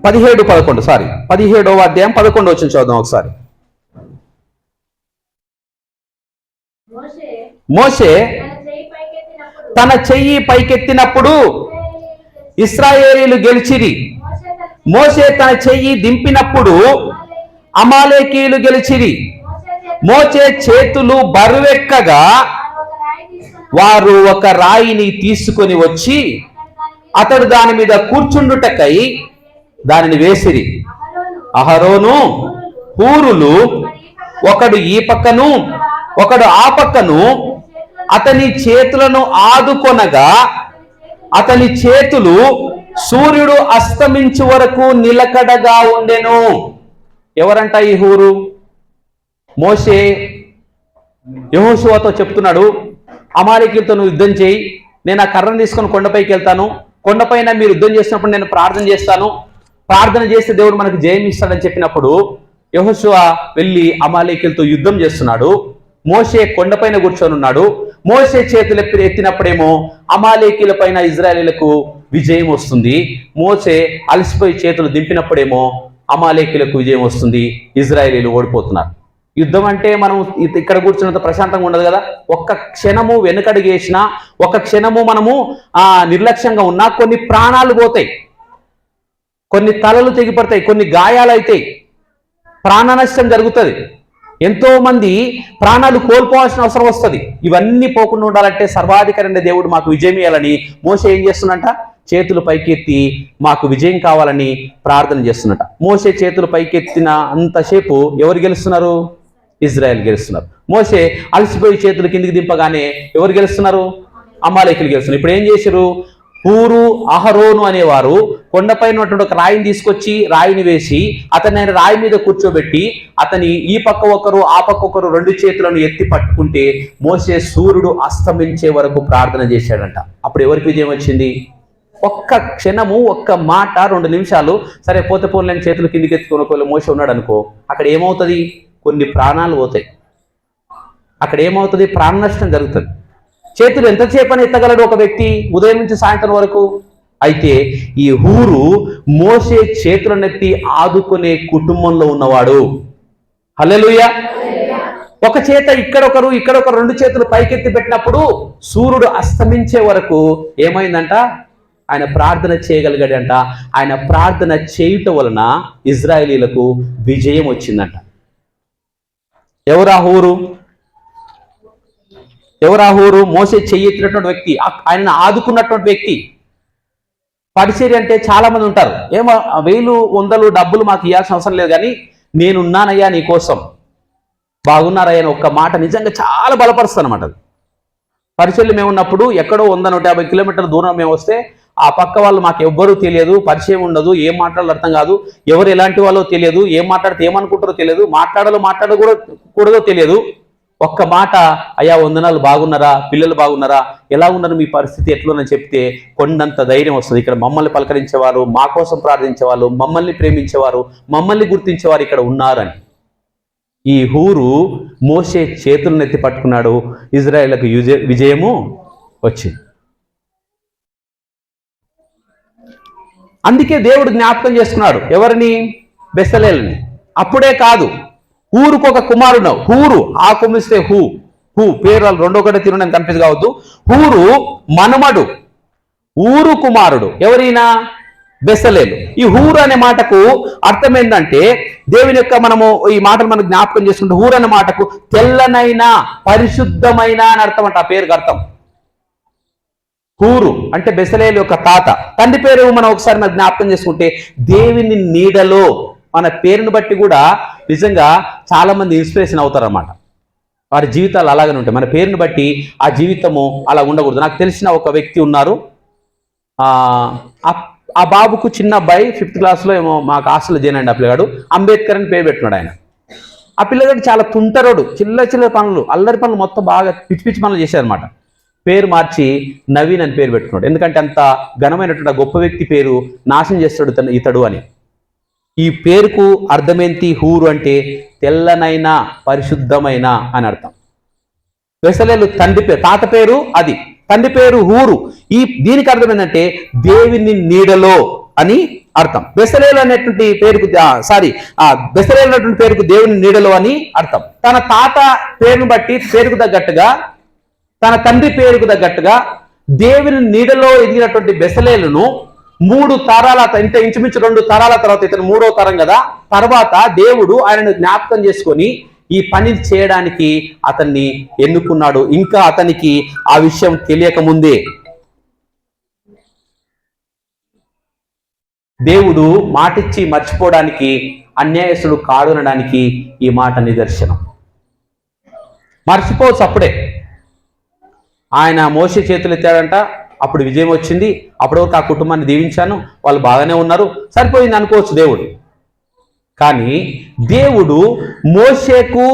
17వ అధ్యాయం 11వ వచనం చదువుదాం ఒకసారి. మోషే తన చెయ్యి పైకెత్తినప్పుడు ఇశ్రాయేలీయులు గెలిచిరి. మోషే తన చెయ్యి దింపినప్పుడు అమాలేకీయులు గెలిచిరి. మోషే చేతులు బరువెక్కగా వారు ఒక రాయిని తీసుకొని వచ్చి అతడు దాని మీద కూర్చుండుటకై దానిని వేసిరి. అహరోను హూరులు ఒకడు ఈ పక్కను ఒకడు ఆ పక్కను అతని చేతులను ఆదుకొనగా అతని చేతులు సూర్యుడు అస్తమించు వరకు నిలకడగా ఉండెను. ఎవరంట ఈ హూరు? మోషే యెహోషువతో చెప్తున్నాడు, అమాలేకీయులతో నువ్వు యుద్ధం చేయి, నేను ఆ కర్రను తీసుకొని కొండపైకి వెళ్తాను, కొండపైన మీరు యుద్ధం చేసినప్పుడు నేను ప్రార్థన చేస్తాను, ప్రార్థన చేస్తే దేవుడు మనకు జయం ఇస్తాడని చెప్పినప్పుడు యెహోషువ వెళ్ళి అమాలేకీయులతో యుద్ధం చేస్తున్నాడు. మోషే కొండపైన కూర్చొని ఉన్నాడు. మోషే చేతులు ఎత్తినప్పుడేమో అమాలేకీయుల పైన ఇజ్రాయేలీలకు విజయం వస్తుంది. మోషే అలసిపోయి చేతులు దింపినప్పుడేమో అమాలేకీయులకు విజయం వస్తుంది, ఇజ్రాయేలీలు ఓడిపోతున్నారు. యుద్ధం అంటే మనం ఇక్కడ కూర్చున్నంత ప్రశాంతంగా ఉండదు కదా. ఒక్క క్షణము వెనుకడుగేసినా, ఒక్క క్షణము మనము నిర్లక్ష్యంగా ఉన్నా కొన్ని ప్రాణాలు పోతాయి, కొన్ని తలలు తెగిపడతాయి, కొన్ని గాయాలు అవుతాయి, ప్రాణ నష్టం జరుగుతుంది, ఎంతో మంది ప్రాణాలు కోల్పోవాల్సిన అవసరం వస్తుంది. ఇవన్నీ పోకుండా ఉండాలంటే సర్వాధికారి దేవుడు మాకు విజయం ఇవ్వాలని మోషే ఏం చేస్తున్నట? చేతులు పైకెత్తి మాకు విజయం కావాలని ప్రార్థన చేస్తున్నట. మోషే చేతులు పైకెత్తిన అంతసేపు ఎవరు గెలుస్తున్నారు? ఇజ్రాయెల్ గెలుస్తున్నారు. మోషే అలసిపోయి చేతులు కిందికి దింపగానే ఎవరు గెలుస్తున్నారు? అమాలేకీయులు గెలుస్తున్నారు. ఇప్పుడు ఏం చేశారు? హూరు అహరోను అనేవారు కొండపైన ఉన్నటువంటి ఒక రాయిని తీసుకొచ్చి రాయిని వేసి అతన్ని రాయి మీద కూర్చోబెట్టి అతని ఈ పక్క ఒకరు ఆ పక్క ఒకరు రెండు చేతులను ఎత్తి పట్టుకుంటే మోషే సూర్యుడు అస్తమించే వరకు ప్రార్థన చేశాడంట. అప్పుడు ఎవరికి విజయం వచ్చింది? ఒక్క క్షణము, ఒక్క మాట, 2 నిమిషాలు. సరే పోతే పోలేని చేతులు కిందికి ఎత్తుకొని ఒకవేళ మోషే ఉన్నాడు అనుకో, అక్కడ ఏమవుతుంది? కొన్ని ప్రాణాలు పోతాయి. అక్కడ ఏమవుతుంది? ప్రాణ నష్టం జరుగుతుంది. చేతులు ఎంతసేపు అని ఎత్తగలడు ఒక వ్యక్తి ఉదయం నుంచి సాయంత్రం వరకు? అయితే ఈ హూరు మోషే చేతులనెత్తి ఆదుకునే కుటుంబంలో ఉన్నవాడు. హల్లెలూయా. ఒక చేత ఇక్కడొకరు 2 చేతులు పైకెత్తి పెట్టినప్పుడు సూర్యుడు అస్తమించే వరకు ఏమైందంట? ఆయన ప్రార్థన చేయగలిగాడంట. ఆయన ప్రార్థన చేయటం వలన ఇజ్రాయేలీలకు విజయం వచ్చిందంట. ఎవరా హూరు? మోషే చెయ్యెత్తినటువంటి వ్యక్తి, ఆయనను ఆదుకున్నటువంటి వ్యక్తి. పరిచర్య అంటే చాలా మంది ఉంటారు, ఏమో 1000, 100 డబ్బులు మాకు ఇవ్వాల్సిన అవసరం లేదు, కానీ నేనున్నానయ్యా నీ కోసం, బాగున్నారయ్యా అని ఒక్క మాట నిజంగా చాలా బలపరుస్తుంది అనమాట. పరిచర్యలు మేము ఉన్నప్పుడు ఎక్కడో 100-150 కిలోమీటర్ల దూరం మేము వస్తే ఆ పక్క వాళ్ళు మాకు ఎవ్వరూ తెలియదు, పరిచయం ఉండదు, ఏం మాట్లాడాలో అర్థం కాదు, ఎవరు ఎలాంటి వాళ్ళో తెలియదు, ఏం మాట్లాడితే ఏమనుకుంటారో తెలియదు, మాట్లాడకూడదో తెలియదు. ఒక్క మాట, అయ్యా వందనాలు, బాగున్నారా, పిల్లలు బాగున్నారా, ఎలా ఉన్నారు, మీ పరిస్థితి ఎట్లుందని చెప్తే కొండంత ధైర్యం వస్తుంది. ఇక్కడ మమ్మల్ని పలకరించేవారు, మా కోసం ప్రార్థించేవాళ్ళు, మమ్మల్ని ప్రేమించేవారు, మమ్మల్ని గుర్తించేవారు ఇక్కడ ఉన్నారని. ఈ హూరు మోషే చేతులను ఎత్తి పట్టుకున్నాడు, ఇజ్రాయేలుకు విజయము వచ్చింది. అందుకే దేవుడు జ్ఞాపకం చేసుకున్నాడు ఎవరిని? బెసలేల్ని. అప్పుడే కాదు, హూరుకు ఒక కుమారుడు. హూరు ఆకుమిస్తే హూ పేరు 2 ఒకటి తిరునని కన్ఫ్యూజ్ కావద్దు. హూరు మనుమడు, ఊరు కుమారుడు. ఎవరైనా? బెసలేలు. ఈ హూరు అనే మాటకు అర్థం ఏంటంటే దేవుని యొక్క మనము ఈ మాటలు మనం జ్ఞాపకం చేసుకుంటే హూరు అనే మాటకు తెల్లనైన, పరిశుద్ధమైన అని అర్థం అంట. ఆ పేరుకి అర్థం. హూరు అంటే బెసలేలు యొక్క తాత. తండ్రి పేరు మనం ఒకసారి మనం జ్ఞాపకం చేసుకుంటే దేవుని నీడలో, మన పేరును బట్టి కూడా నిజంగా చాలా మంది ఇన్స్పిరేషన్ అవుతారన్నమాట. వారి జీవితాలు అలాగనే ఉంటాయి. మన పేరును బట్టి ఆ జీవితము అలా ఉండకూడదు. నాకు తెలిసిన ఒక వ్యక్తి ఉన్నారు, ఆ బాబుకు చిన్న అబ్బాయి 5th క్లాస్లో ఏమో మాకు హాస్టల్లో చేయండి. ఆ పిల్లగాడు అంబేద్కర్ అని పేరు పెట్టుకున్నాడు ఆయన. ఆ పిల్లగాడు చాలా తుంటరోడు, చిల్ల పనులు, అల్లరి పనులు మొత్తం బాగా పిచ్చి పనులు చేశారనమాట. పేరు మార్చి నవీన్ అని పేరు పెట్టుకున్నాడు. ఎందుకంటే అంత ఘనమైనటువంటి గొప్ప వ్యక్తి పేరు నాశనం చేస్తాడు ఇతడు అని. ఈ పేరుకు అర్థమేంటి? హూరు అంటే తెల్లనైన, పరిశుద్ధమైన అని అర్థం. బెసలేలు తండ్రి పేరు, తాత పేరు అది, తండ్రి పేరు హూరు. దీనికి అర్థం ఏంటంటే దేవుని నీడలో అని అర్థం. బెసలేలు అనేటువంటి పేరుకు బెసలేలు అనేటువంటి పేరుకు దేవుని నీడలో అని అర్థం. తన తాత పేరును బట్టి పేరుకు తగ్గట్టుగా, తన తండ్రి పేరుకు తగ్గట్టుగా దేవుని నీడలో ఎదిగినటువంటి బెసలేలును 3 తరాల, ఇంచుమించు 2 తరాల తర్వాత, ఇతను 3వ తరం కదా, తర్వాత దేవుడు ఆయనను జ్ఞాపకం చేసుకొని ఈ పని చేయడానికి అతన్ని ఎన్నుకున్నాడు. ఇంకా అతనికి ఆ విషయం తెలియక ముందే దేవుడు మాటిచ్చి మర్చిపోవడానికి, అన్యాయస్తుడు కాడునడానికి ఈ మాట నిదర్శనం. మర్చిపోవచ్చు అప్పుడే. ఆయన మోషే చేతులు ఎత్తాడంట, అప్పుడు విజయం వచ్చింది, అప్పటి వరకు ఆ కుటుంబాన్ని దీవించాను, వాళ్ళు బాగానే ఉన్నారు, సరిపోయింది అనుకోవచ్చు దేవుడు. కానీ దేవుడు మోషేకు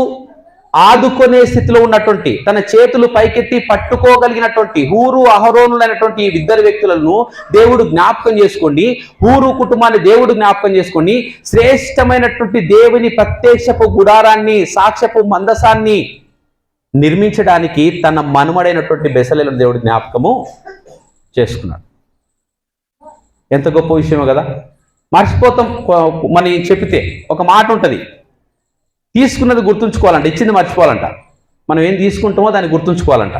ఆదుకునే స్థితిలో ఉన్నటువంటి, తన చేతులు పైకెత్తి పట్టుకోగలిగినటువంటి హూరు అహరోనులైనటువంటి ఈ ఇద్దరు వ్యక్తులను దేవుడు జ్ఞాపకం చేసుకోండి. హూరు కుటుంబాన్ని దేవుడు జ్ఞాపకం చేసుకోండి. శ్రేష్టమైనటువంటి దేవుని ప్రత్యక్షపు గుడారాన్ని, సాక్ష్యపు మందసాన్ని నిర్మించడానికి తన మనుమడైనటువంటి బెసలేలను దేవుడు జ్ఞాపకము చేసుకున్నాడు. ఎంత గొప్ప విషయమో కదా. మర్చిపోతాం. మనం చెప్పితే ఒక మాట ఉంటుంది, తీసుకున్నది గుర్తుంచుకోవాలంట, ఇచ్చింది మర్చిపోవాలంట. మనం ఏం తీసుకుంటామో దాన్ని గుర్తుంచుకోవాలంట.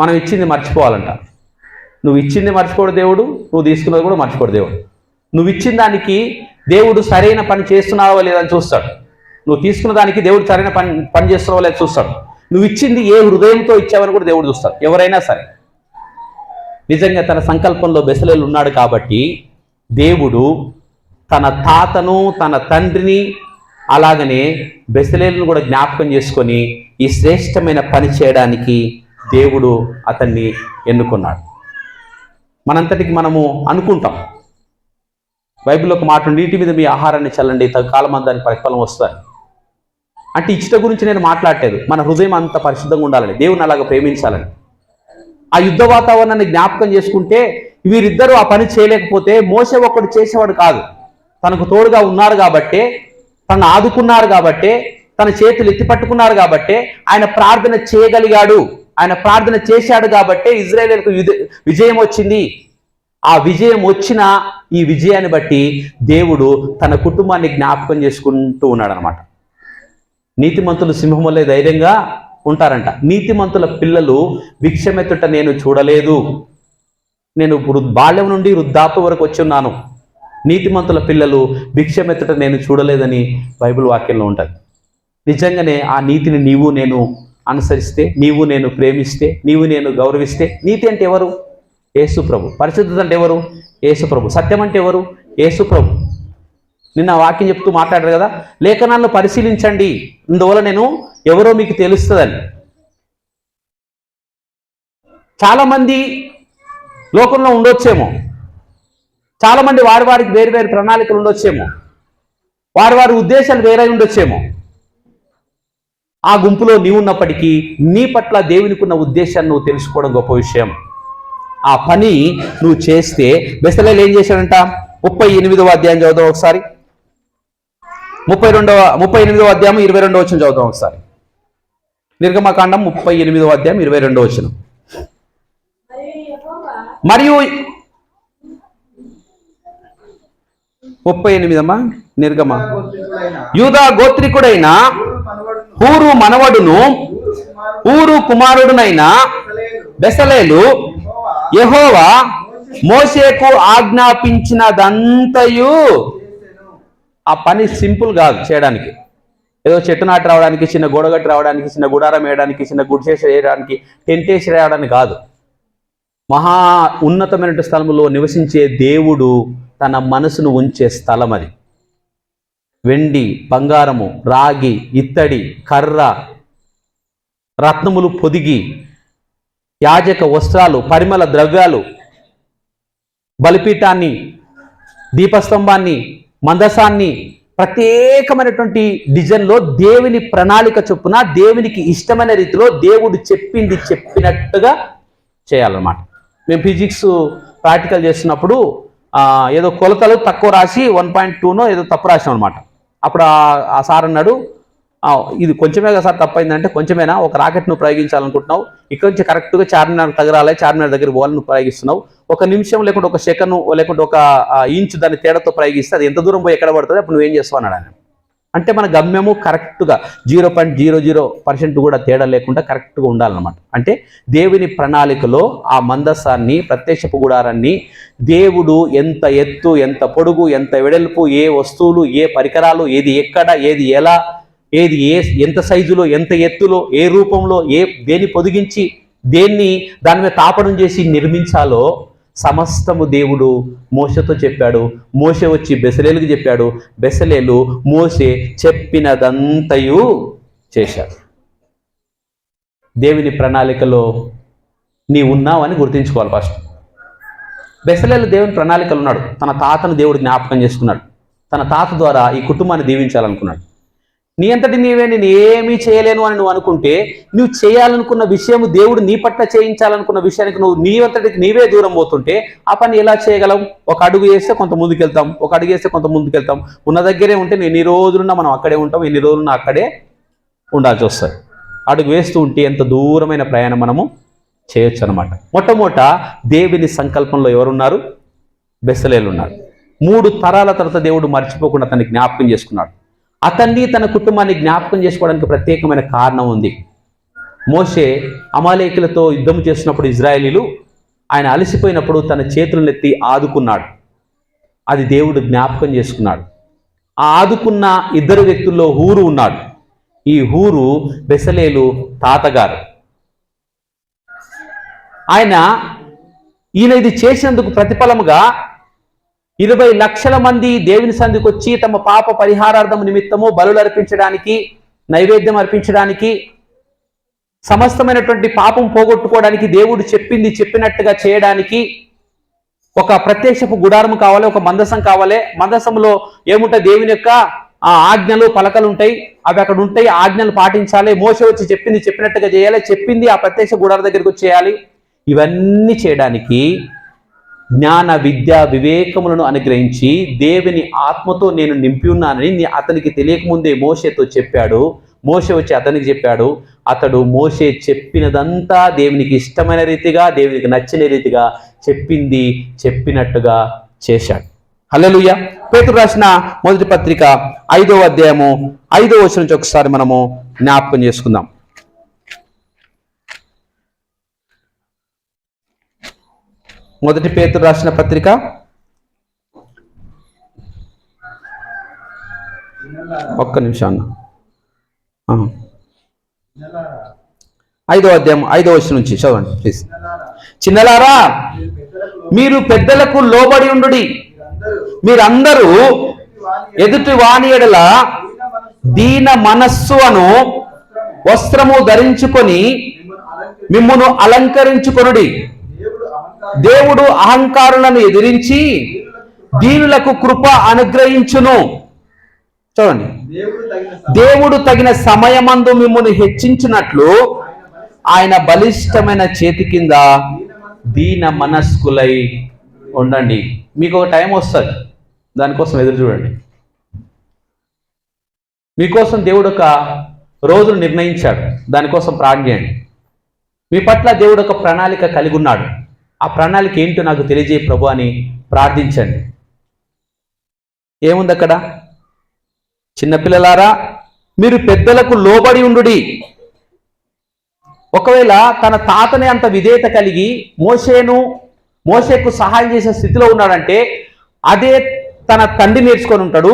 మనం ఇచ్చింది మర్చిపోవాలంట. నువ్వు ఇచ్చింది మర్చిపోడు దేవుడు, నువ్వు తీసుకున్నది కూడా మర్చిపోడు దేవుడు. నువ్వు ఇచ్చిన దానికి దేవుడు సరైన పని చేస్తున్నావా లేదని చూస్తాడు. నువ్వు తీసుకున్న దానికి దేవుడు సరైన పని చేస్తున్నావా లేదా చూస్తాడు. నువ్వు ఇచ్చింది ఏ హృదయంతో ఇచ్చావని కూడా దేవుడు చూస్తాడు. ఎవరైనా సరే నిజంగా తన సంకల్పంలో బెసలేలు ఉన్నాడు కాబట్టి దేవుడు తన తాతను, తన తండ్రిని, అలాగనే బెసలేలను కూడా జ్ఞాపకం చేసుకొని ఈ శ్రేష్టమైన పని చేయడానికి దేవుడు అతన్ని ఎన్నుకున్నాడు. మనంతటికి మనము అనుకుంటాం, బైబిల్లో ఒక మాట, నీటి మీద మీ ఆహారాన్ని చల్లండి, తగ్గకాలం దానికి ప్రతిఫలం వస్తుంది. అంటే ఇచ్చట గురించి నేను మాట్లాడలేదు, మన హృదయం అంత పరిశుద్ధంగా ఉండాలని, దేవుని అలాగ ప్రేమించాలని. ఆ యుద్ధ వాతావరణాన్ని జ్ఞాపకం చేసుకుంటే వీరిద్దరూ ఆ పని చేయలేకపోతే మోషే ఒక్కడు చేసేవాడు కాదు. తనకు తోడుగా ఉన్నారు కాబట్టే, తను ఆదుకున్నారు కాబట్టే, తన చేతులు ఎత్తి పట్టుకున్నారు కాబట్టే ఆయన ప్రార్థన చేయగలిగాడు. ఆయన ప్రార్థన చేశాడు కాబట్టే ఇజ్రాయేలుకు విజయం వచ్చింది. ఆ విజయం వచ్చిన ఈ విజయాన్ని బట్టి దేవుడు తన కుటుంబాన్ని జ్ఞాపకం చేసుకుంటూ ఉన్నాడు అనమాట. నీతిమంతులు సింహం వల్లే ధైర్యంగా ఉంటారంట. నీతిమంతుల పిల్లలు భిక్షమెత్తుట నేను చూడలేదు, నేను బాల్యం నుండి వృద్ధాప్య వరకు వచ్చి ఉన్నాను, నీతిమంతుల పిల్లలు భిక్షమెత్తుట నేను చూడలేదని బైబిల్ వాక్యంలో ఉంటుంది. నిజంగానే ఆ నీతిని నీవు నేను అనుసరిస్తే, నీవు నేను ప్రేమిస్తే, నీవు నేను గౌరవిస్తే, నీతి అంటే ఎవరు? యేసు ప్రభు. పరిశుద్ధత అంటే ఎవరు? యేసు ప్రభు. సత్యం అంటే ఎవరు? యేసు ప్రభు. నిన్న వాక్యం చెప్తూ మాట్లాడారు కదా, లేఖనాలను పరిశీలించండి, అందువల్ల నేను ఎవరో మీకు తెలుస్తుందని. చాలామంది లోకంలో ఉండొచ్చేమో, చాలామంది వారికి వేరు వేరు ప్రణాళికలు ఉండొచ్చేమో, వారి ఉద్దేశాలు వేరే ఉండొచ్చేమో. ఆ గుంపులో నీవు ఉన్నప్పటికీ నీ పట్ల దేవునికి ఉన్న ఉద్దేశాన్ని నువ్వు తెలుసుకోవడం గొప్ప విషయం. ఆ పని నువ్వు చేస్తే, బెసలేలు ఏం చేశాడంట? 38వ అధ్యాయం చదువుదాం ఒకసారి. 38వ అధ్యాయం 22వ వచనం చదువుదాం ఒకసారి. నిర్గమకాండం 38వ అధ్యాయం 22వ వచనం. మరియు 38 నిర్గమ. యూదా గోత్రికుడైన హూరు మనవడును హూరు కుమారుడునైన బెసలేలు యెహోవా మోషేకు ఆజ్ఞాపించినదంతయు. ఆ పని సింపుల్ కాదు చేయడానికి. ఏదో చెట్టు నాటి రావడానికి, చిన్న గోడగట్టి రావడానికి, చిన్న గుడారం వేయడానికి, చిన్న గుడిసేసి వేయడానికి, టెంటేసి రావడానికి కాదు. మహా ఉన్నతమైన స్థలంలో నివసించే దేవుడు తన మనసును ఉంచే స్థలం అది. వెండి, బంగారము, రాగి, ఇత్తడి, కర్ర, రత్నములు పొదిగి, యాజక వస్త్రాలు, పరిమళ ద్రవ్యాలు, బలిపీఠాన్ని, దీపస్తంభాన్ని, మందసాన్ని, ప్రత్యేకమైనటువంటి డిజైన్లో దేవుని ప్రణాళిక చొప్పున దేవునికి ఇష్టమైన రీతిలో దేవుడు చెప్పింది చెప్పినట్టుగా చేయాలన్నమాట. మేము ఫిజిక్స్ ప్రాక్టికల్ చేస్తున్నప్పుడు ఏదో కొలతలు తక్కువ రాసి 1.2నో ఏదో తప్పు రాసాం అనమాట. అప్పుడు ఆ సార్ అన్నాడు, ఇది కొంచెమే కదా సార్ తప్పైందంటే, కొంచెమేనా, ఒక రాకెట్ నువ్వు ప్రయోగించాలనుకుంటున్నావు, ఇక్కడ నుంచి కరెక్ట్గా చార్మినార్ తగరాలి, చార్మినార్ దగ్గర పోవాలి, నువ్వు ప్రయోగిస్తున్నావు, ఒక నిమిషం లేకుంటే ఒక సెకండ్ లేకుంటే ఒక ఇంచు దాన్ని తేడాతో ప్రయోగిస్తే అది ఎంత దూరం పోయి ఎక్కడ పడుతుంది, అప్పుడు నువ్వేం చేస్తావు అన్నాడు ఆయన. అంటే మన గమ్యము కరెక్ట్గా 0.00% కూడా తేడా లేకుండా కరెక్ట్గా ఉండాలన్నమాట. అంటే దేవుని ప్రణాళికలో ఆ మందసాన్ని, ప్రత్యక్షపు గుడారాన్ని దేవుడు ఎంత ఎత్తు, ఎంత పొడుగు, ఎంత వెడల్పు, ఏ వస్తువులు, ఏ పరికరాలు, ఏది ఎక్కడ, ఏది ఎలా ఏది ఎంత సైజులో, ఎంత ఎత్తులో, ఏ రూపంలో, దేన్ని పొదిగించి దాని మీద తాపడం చేసి నిర్మించాలో సమస్తము దేవుడు మోషేతో చెప్పాడు. మోషే వచ్చి బెసలేలుకి చెప్పాడు. బెసలేలు మోషే చెప్పినదంతయు చేశాడు. దేవుని ప్రణాళికలో ఉన్నావని గుర్తించుకోవాలి ఫస్ట్. బెసలేలు దేవుని ప్రణాళికలు ఉన్నాడు. తన తాతను దేవుడు జ్ఞాపకం చేసుకున్నాడు. తన తాత ద్వారా ఈ కుటుంబాన్ని దీవించాలనుకున్నాడు. నీ అంతటి నీవే నేను ఏమీ చేయలేను అని నువ్వు అనుకుంటే, నువ్వు చేయాలనుకున్న విషయం, దేవుడు నీ పట్ల చేయించాలనుకున్న విషయానికి నువ్వు నీ అంతటికి నీవే దూరం పోతుంటే ఆ పని ఎలా చేయగలం? ఒక అడుగు వేస్తే కొంత ముందుకెళ్తాం, ఒక అడుగు వేస్తే కొంత ముందుకెళ్తాం. ఉన్న దగ్గరే ఉంటే ఎన్ని రోజులున్నా మనం అక్కడే ఉంటాం, ఎన్ని రోజులున్నా అక్కడే ఉండాల్సి వస్తుంది. అడుగు వేస్తూ ఉంటే ఎంత దూరమైన ప్రయాణం మనము చేయొచ్చు అనమాట. మొట్టమొదట దేవుని సంకల్పంలో ఎవరున్నారు? బెసలేలు ఉన్నారు. 3 తరాల తర్వాత దేవుడు మర్చిపోకుండా అతన్ని జ్ఞాపకం చేసుకున్నాడు. అతన్ని, తన కుటుంబాన్ని జ్ఞాపకం చేసుకోవడానికి ప్రత్యేకమైన కారణం ఉంది. మోషే అమాలేకులతో యుద్ధం చేస్తున్నప్పుడు ఇజ్రాయేలీలు, ఆయన అలసిపోయినప్పుడు తన చేతులనెత్తి ఆదుకున్నాడు. అది దేవుడు జ్ఞాపకం చేసుకున్నాడు. ఆ ఆదుకున్న 2 వ్యక్తుల్లో హూరు ఉన్నాడు. ఈ హూరు బెసలేలు తాతగారు. ఈయన ఇది చేసినందుకు ప్రతిఫలముగా 20 లక్షల మంది దేవుని సన్నిధికి వచ్చి తమ పాప పరిహారార్థం నిమిత్తము బలులు అర్పించడానికి, నైవేద్యం అర్పించడానికి, సమస్తమైనటువంటి పాపం పోగొట్టుకోవడానికి, దేవుడు చెప్పినట్టుగా చేయడానికి ఒక ప్రత్యక్షపు గుడారం కావాలి, ఒక మందసం కావాలి. మందసంలో ఏముంటాయి? దేవుని యొక్క ఆజ్ఞలు, పలకలు ఉంటాయి. అవి అక్కడ ఉంటాయి. ఆజ్ఞలు పాటించాలి. మోషే వచ్చి చెప్పినట్టుగా చేయాలి. చెప్పింది ఆ ప్రత్యక్ష గుడారం దగ్గరికి వచ్చి చేయాలి. ఇవన్నీ చేయడానికి జ్ఞాన, విద్య, వివేకములను అనుగ్రహించి దేవుని ఆత్మతో నేను నింపి ఉన్నానని అతనికి తెలియకముందే మోషేతో చెప్పాడు. మోషే వచ్చి అతనికి చెప్పాడు. అతడు మోషే చెప్పినదంతా దేవునికి ఇష్టమైన రీతిగా, దేవునికి నచ్చిన రీతిగా చెప్పినట్టుగా చేశాడు. హల్లెలూయా. పేతురు రాసిన మొదటి పత్రిక 5వ అధ్యాయము 5వ వచనం నుంచి ఒకసారి మనము జ్ఞాపకం చేసుకుందాం. మొదటి పేతురు రాసిన పత్రిక 1 నిమిషం 5వ అధ్యాయం 5వ వచనం నుంచి చదవండి ప్లీజ్. చిన్నలారా, మీరు పెద్దలకు లోబడి ఉండుడి. మీరందరూ ఎదుటి వాని ఎడల దీన మనస్సు అను వస్త్రము ధరించుకొని మిమ్మును అలంకరించుకొనుడి. దేవుడు అహంకారులను ఎదిరించి దీనులకు కృప అనుగ్రహించును. చూడండి, దేవుడు తగిన సమయమందు మిమ్మును హెచ్చించినట్లు ఆయన బలిష్టమైన చేతి కింద దీన మనస్కులై ఉండండి. మీకు ఒక టైం వస్తుంది, దానికోసం ఎదురు చూడండి. మీకోసం దేవుడు ఒక రోజును నిర్ణయించాడు, దానికోసం ప్రార్థన చేయండి. మీ పట్ల దేవుడు ఒక ప్రణాళిక కలిగి ఉన్నాడు. ఆ ప్రణాళిక ఏంటో నాకు తెలియజేయ ప్రభు అని ప్రార్థించండి. ఏముంది అక్కడ? చిన్నపిల్లలారా, మీరు పెద్దలకు లోబడి ఉండుడి. ఒకవేళ తన తాతనే అంత విధేయత కలిగి మోషేకు సహాయం చేసే స్థితిలో ఉన్నాడంటే అదే తన తండ్రి నేర్చుకొని ఉంటాడు.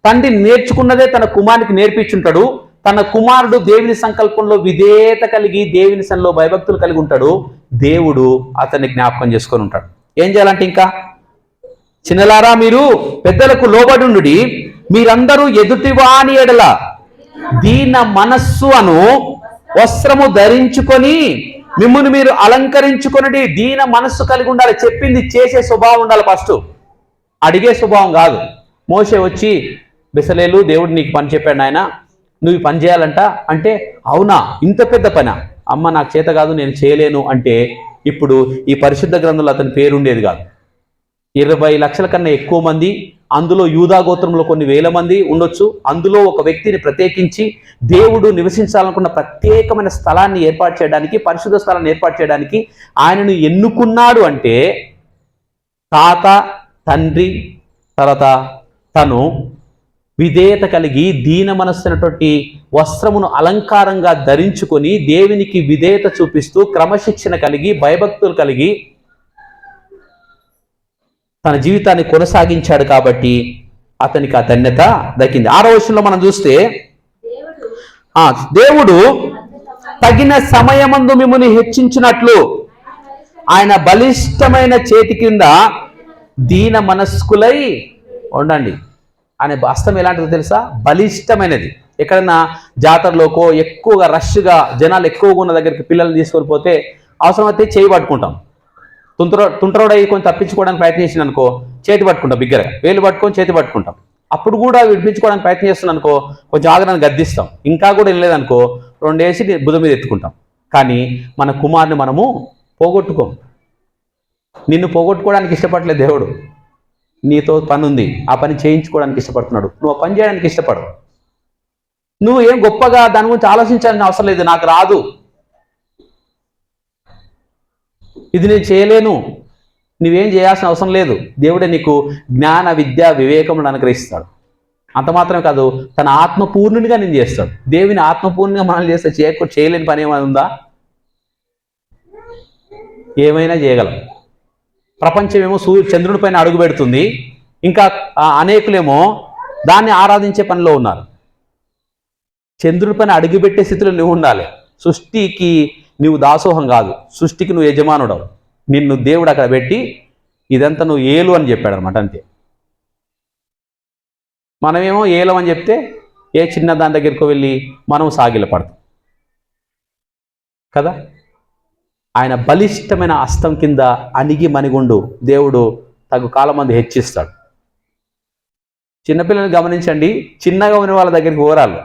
తండ్రి నేర్చుకున్నదే తన కుమారునికి నేర్పించుంటాడు. తన కుమారుడు దేవుని సంకల్పంలో విధేయత కలిగి, దేవుని సన్నిధిలో భయభక్తులు కలిగి ఉంటాడు. దేవుడు అతన్ని జ్ఞాపకం చేసుకొని ఉంటాడు. ఏం చేయాలంటే, ఇంకా చిన్నలారా, మీరు పెద్దలకు లోబడి ఉండుడి. మీరందరూ ఎదుటివాని ఎడల దీన మనస్సు అను వస్త్రము ధరించుకొని మిమ్మును మీరు అలంకరించుకొనుడి. దీన మనస్సు కలిగి ఉండాలి. చెప్పింది చేసే స్వభావం ఉండాలి. ఫస్ట్ అడిగే స్వభావం కాదు. మోషే వచ్చి, బెసలేలు, దేవుడు నీకు పని చెప్పాడు నాయన, నువ్వు పని చేయాలంట అంటే, అవునా, ఇంత పెద్ద పనా? అమ్మ నాకు చేత కాదు, నేను చేయలేను అంటే ఇప్పుడు ఈ పరిశుద్ధ గ్రంథంలో అతని పేరు ఉండేది కాదు. 20 లక్షల కన్నా ఎక్కువ మంది, అందులో యూదా గోత్రంలో కొన్ని వేల మంది ఉండొచ్చు. అందులో ఒక వ్యక్తిని ప్రత్యేకించి దేవుడు నివసించాలనుకున్న ప్రత్యేకమైన స్థలాన్ని ఏర్పాటు చేయడానికి, పరిశుద్ధ స్థలాన్ని ఏర్పాటు చేయడానికి ఆయనను ఎన్నుకున్నాడు. అంటే తాత, తండ్రి, తర్వాత తను విధేయత కలిగి దీన మనస్సునటువంటి వస్త్రమును అలంకారంగా ధరించుకొని దేవునికి విధేయత చూపిస్తూ క్రమశిక్షణ కలిగి భయభక్తులు కలిగి తన జీవితాన్ని కొనసాగించాడు. కాబట్టి అతనికి ఆ ధన్యత దక్కింది. 6వ వచనంలో మనం చూస్తే, దేవుడు తగిన సమయమందు మిమ్మల్ని హెచ్చించినట్లు ఆయన బలిష్టమైన చేతి కింద దీన మనస్కులై ఉండండి. అనే హస్తం ఎలాంటిదో తెలుసా? బలిష్టమైనది. ఎక్కడన్నా జాతరలోకో ఎక్కువగా రష్గా జనాలు ఎక్కువగా ఉన్న దగ్గరికి పిల్లల్ని తీసుకొని పోతే అవసరమైతే చేయి పట్టుకుంటాం. తుంటరోడై కొంచెం తప్పించుకోవడానికి ప్రయత్నం చేసిన అనుకో చేతి పట్టుకుంటాం, బిగ్గరగా వేలు పట్టుకొని చేతి పట్టుకుంటాం. అప్పుడు కూడా విడిపించుకోవడానికి ప్రయత్నం చేస్తున్నాను అనుకో కొంచెం ఆగ్రహాన్ని గద్దిస్తాం. ఇంకా కూడా వెళ్ళలేదనుకో రెండేసి భుజం మీద ఎత్తుకుంటాం. కానీ మన కుమారుని మనము పోగొట్టుకోం. నిన్ను పోగొట్టుకోవడానికి ఇష్టపడలేదు దేవుడు. నీతో పని ఉంది, ఆ పని చేయించుకోవడానికి ఇష్టపడుతున్నాడు. నువ్వు ఆ పని చేయడానికి ఇష్టపడవు. నువ్వు ఏం గొప్పగా దాని గురించి ఆలోచించాల్సిన అవసరం లేదు. నాకు రాదు, ఇది నేను చేయలేను, నువ్వేం చేయాల్సిన అవసరం లేదు. దేవుడే నీకు జ్ఞాన విద్య వివేకమును అనుగ్రహిస్తాడు. అంత మాత్రమే కాదు, తన ఆత్మపూర్ణునిగా నేను చేస్తాడు. దేవుని ఆత్మపూర్ణంగా మనల్ని చేస్తే చేయలేని పని ఏమైనా ఉందా? ఏమైనా చేయగలం. ప్రపంచమేమో చంద్రుడి పైన అడుగు పెడుతుంది, ఇంకా అనేకులేమో దాన్ని ఆరాధించే పనిలో ఉన్నారు. చంద్రుడి పైన అడుగుపెట్టే స్థితిలో నువ్వు ఉండాలి. సృష్టికి నువ్వు దాసోహం కాదు, సృష్టికి నువ్వు యజమానుడవు. నిన్ను దేవుడు అక్కడ పెట్టి ఇదంతా నువ్వు ఏలు అని చెప్పాడు అనమాట. అంతే. మనమేమో ఏలం అని చెప్తే ఏ చిన్న దాని దగ్గరికి వెళ్ళి మనం సాగిలపడతాం కదా. ఆయన బలిష్టమైన హస్తం కింద అణిగి మణిగుండు దేవుడు తగు కాలం మంది హెచ్చిస్తాడు. చిన్నపిల్లల్ని గమనించండి, చిన్నగా ఉన్న వాళ్ళ దగ్గరికి పోరాలు,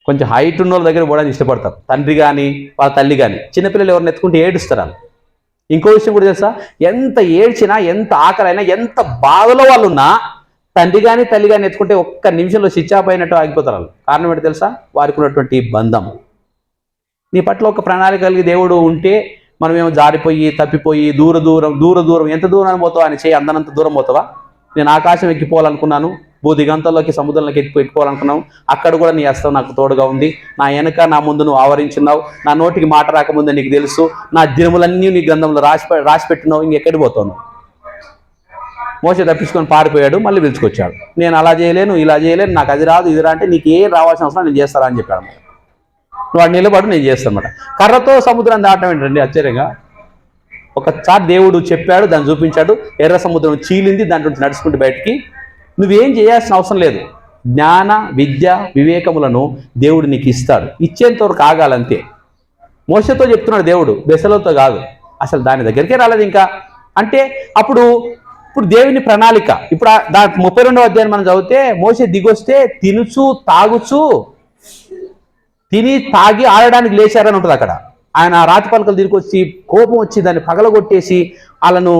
కొంచెం హైట్ ఉన్న వాళ్ళ దగ్గర పోవడానికి ఇష్టపడతారు. తండ్రి కానీ వాళ్ళ తల్లి కానీ. చిన్నపిల్లలు ఎవరిని ఎత్తుకుంటే ఏడుస్తారు వాళ్ళు. ఇంకో విషయం కూడా తెలుసా? ఎంత ఏడ్చినా, ఎంత ఆకలైనా, ఎంత బాధలో వాళ్ళు ఉన్నా తండ్రి కానీ తల్లి కానీ ఎత్తుకుంటే ఒక్క నిమిషంలో స్విచ్ ఆఫ్ అయినట్టు ఆగిపోతారు వాళ్ళు. కారణం ఏంటో తెలుసా? వారికి ఉన్నటువంటి బంధం. నీ పట్ల ఒక ప్రణాళిక కలిగి దేవుడు ఉంటే మనమేమో జారిపోయి తప్పిపోయి దూర దూరం ఎంత దూరం పోతావా అని చేయి అందనంత దూరం పోతావా? నేను ఆకాశం ఎక్కిపోవాలనుకున్నాను, భూదిగంతంలోకి సముద్రంలోకి ఎక్కిపోవాలనుకున్నావు, అక్కడ కూడా నీ హస్తం నాకు తోడుగా ఉంది. నా వెనక నా ముందు నువ్వు ఆవరించున్నావు, నా నోటికి మాట రాకముందే నీకు తెలుసు, నా దినములన్నీ నీ గ్రంథంలో రాసి పెట్టినావు. ఇంకెక్కడికి పోతాను? మోసే తప్పించుకొని పారిపోయాడు, మళ్ళీ పిలుచుకొచ్చాడు. నేను అలా చేయలేను, ఇలా చేయలేను, నాకు అది రాదు, ఇది రా అంటే నీకు ఏం రావాల్సిన అవసరం నేను చేస్తారా అని చెప్పాడు అన్నమాట. నువ్వు వాడు నిలబడు, నేను చేస్తాను అన్నమాట. కర్రతో సముద్రం దాటం ఏంటండి ఆశ్చర్యంగా? ఒకసారి దేవుడు చెప్పాడు, దాన్ని చూపించాడు, ఎర్ర సముద్రం చీలింది, దాంట్లో నడుచుకుంటూ బయటికి. నువ్వేం చేయాల్సిన అవసరం లేదు. జ్ఞాన విద్య వివేకములను దేవుడు నీకు ఇస్తాడు. ఇచ్చేంతవరకు ఆగాలంతే. మోసతో చెప్తున్నాడు దేవుడు, బెసలతో కాదు. అసలు దాని దగ్గరికే రాలేదు ఇంకా. అంటే ఇప్పుడు దేవుని ప్రణాళిక. ఇప్పుడు దాని 32వ అధ్యాయం మనం చదివితే మోసే దిగొస్తే తినుచు తాగుచు, తిని తాగి ఆడడానికి లేచారని ఉంటుంది అక్కడ. ఆయన రాతి పలకలు తిరిగొచ్చి కోపం వచ్చి దాన్ని పగలగొట్టేసి వాళ్ళను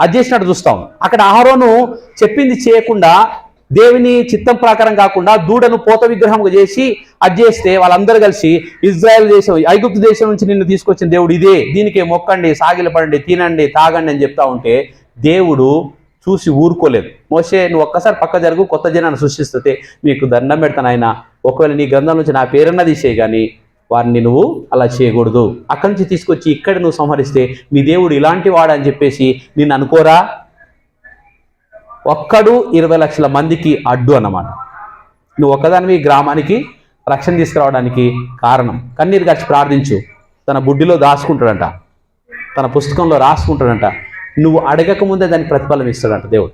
అది చేసినట్టు చూస్తాం. అక్కడ అహరోను చెప్పింది చేయకుండా, దేవుని చిత్తం ప్రకారం కాకుండా దూడను పోత విగ్రహంగా చేసి అది చేస్తే వాళ్ళందరూ కలిసి ఇజ్రాయెల్ దేశం, ఐగుప్తు దేశం నుంచి నిన్ను తీసుకొచ్చిన దేవుడు ఇదే, దీనికే మొక్కండి, సాగిలపడండి, తినండి, తాగండి అని చెప్తా ఉంటే దేవుడు చూసి ఊరుకోలేదు. మోసే నువ్వు ఒక్కసారి పక్క జరుగు, కొత్త జనాన్ని సృష్టిస్తే మీకు దండం పెడతాను ఆయన, ఒకవేళ నీ గ్రంథం నుంచి నా పేరన్నా తీసేయి, కానీ వారిని నువ్వు అలా చేయకూడదు. అక్కడి నుంచి తీసుకొచ్చి ఇక్కడ నువ్వు సంహరిస్తే మీ దేవుడు ఇలాంటి వాడని చెప్పేసి నిన్ను అనుకోరా? ఒక్కడు 20 లక్షల మందికి అడ్డు అన్నమాట. నువ్వు ఒక్కదానివి గ్రామానికి రక్షణ తీసుకురావడానికి కారణం. కన్నీరు గార్చి ప్రార్థించు. తన బుడ్డిలో దాచుకుంటాడంట, తన పుస్తకంలో రాసుకుంటాడంట. నువ్వు అడగక ముందే దానికి ప్రతిఫలం ఇస్తాడంట దేవుడు.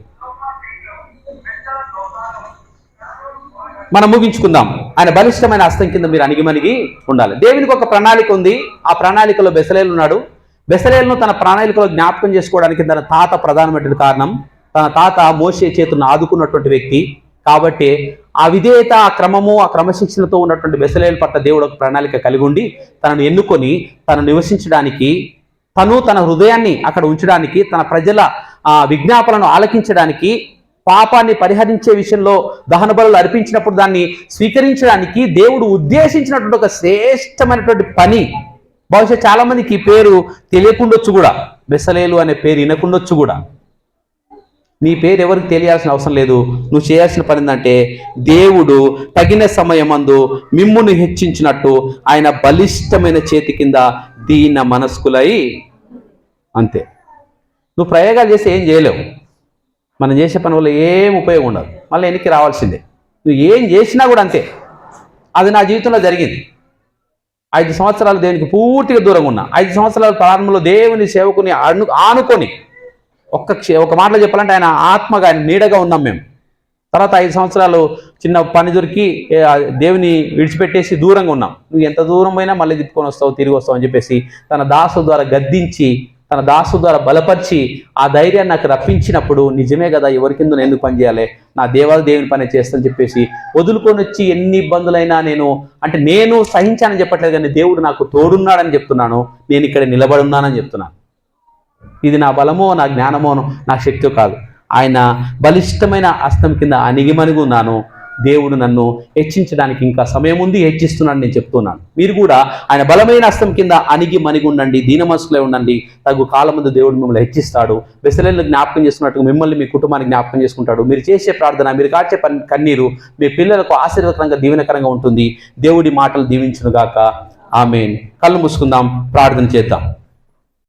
మనం ముగించుకుందాం. ఆయన బలిష్టమైన హస్తం కింద మీరు అణిగిమణిగి ఉండాలి. దేవునికి ఒక ప్రణాళిక ఉంది. ఆ ప్రణాళికలో బెసలేలు ఉన్నాడు. బెసలేలను తన ప్రణాళికలో జ్ఞాపకం చేసుకోవడానికి తన తాత ప్రధానమైన కారణం. తన తాత మోషే చేతులను ఆదుకున్నటువంటి వ్యక్తి కాబట్టి ఆ విధేయత, ఆ క్రమము, ఆ క్రమశిక్షణతో ఉన్నటువంటి బెసలేలు పట్ల దేవుడు ఒక ప్రణాళిక కలిగి ఉండి తనను ఎన్నుకొని తను నివసించడానికి, తన హృదయాన్ని అక్కడ ఉంచడానికి, తన ప్రజల విజ్ఞాపనను ఆలకించడానికి, పాపాన్ని పరిహరించే విషయంలో దహన బలులు అర్పించినప్పుడు దాన్ని స్వీకరించడానికి దేవుడు ఉద్దేశించినటువంటి ఒక శ్రేష్టమైనటువంటి పని. బహుశా చాలా మందికి ఈ పేరు తెలియకుండొచ్చు కూడా, బెసలేలు అనే పేరు వినకుండొచ్చు కూడా. నీ పేరు ఎవరికి తెలియాల్సిన అవసరం లేదు. నువ్వు చేయాల్సిన పని ఏంటంటే దేవుడు తగిన సమయమందు మిమ్మును హెచ్చించినట్టు ఆయన బలిష్టమైన చేతి కింద దీన మనస్కులై, అంతే. నువ్వు ప్రయోగాలు చేసి ఏం చేయలేవు. మనం చేసే పని వల్ల ఏం ఉపయోగం ఉండదు. మళ్ళీ వెనక్కి రావాల్సిందే. నువ్వు ఏం చేసినా కూడా అంతే. అది నా జీవితంలో జరిగింది. 5 సంవత్సరాలు దేవునికి పూర్తిగా దూరంగా ఉన్నా. 5 సంవత్సరాల ప్రారంభంలో దేవుని సేవకుని ఆనుకొని ఒక మాటలో చెప్పాలంటే ఆయన ఆత్మగా, ఆయన నీడగా ఉన్నాం మేము. తర్వాత 5 సంవత్సరాలు చిన్న పని దొరికి దేవుని విడిచిపెట్టేసి దూరంగా ఉన్నాం. నువ్వు ఎంత దూరం అయినా మళ్ళీ తిప్పుకొని వస్తావు, తిరిగి వస్తావు అని చెప్పేసి తన దాసు ద్వారా గద్దించి, తన దాసు ద్వారా బలపరిచి ఆ ధైర్యాన్ని నాకు రప్పించినప్పుడు, నిజమే కదా, ఎవరి కింద నేను ఎందుకు పని చేయాలి, నా దేవుని పని చేస్తానని చెప్పేసి వదులుకొని వచ్చి ఎన్ని ఇబ్బందులైనా నేను సహించానని చెప్పట్లేదు, కానీ దేవుడు నాకు తోడున్నాడని చెప్తున్నాను. నేను ఇక్కడ నిలబడున్నానని చెప్తున్నాను. ఇది నా బలమో, నా జ్ఞానమో, నా శక్తియో కాదు. ఆయన బలిష్టమైన హస్తం కింద అణిగిమణిగి ఉన్నాను. దేవుడు నన్ను హెచ్చించడానికి ఇంకా సమయం ఉంది, హెచ్చిస్తున్నాను నేను చెప్తున్నాను. మీరు కూడా ఆయన బలమైన హస్తం కింద అణిగిమణిగి ఉండండి, దీనమనసులో ఉండండి. తగు కాలం ముందు దేవుడు మిమ్మల్ని హెచ్చిస్తాడు. బెసలేళ్ళు జ్ఞాపకం చేసుకున్నట్టుగా మిమ్మల్ని, మీ కుటుంబాన్ని జ్ఞాపకం చేసుకుంటాడు. మీరు చేసే ప్రార్థన, మీరు కాచే కన్నీరు మీ పిల్లలకు ఆశీర్వదకరంగా, దీవెనకరంగా ఉంటుంది. దేవుడి మాటలు దీవించునుగాక. ఆమేన్. కళ్ళు మూసుకుందాం, ప్రార్థన చేద్దాం.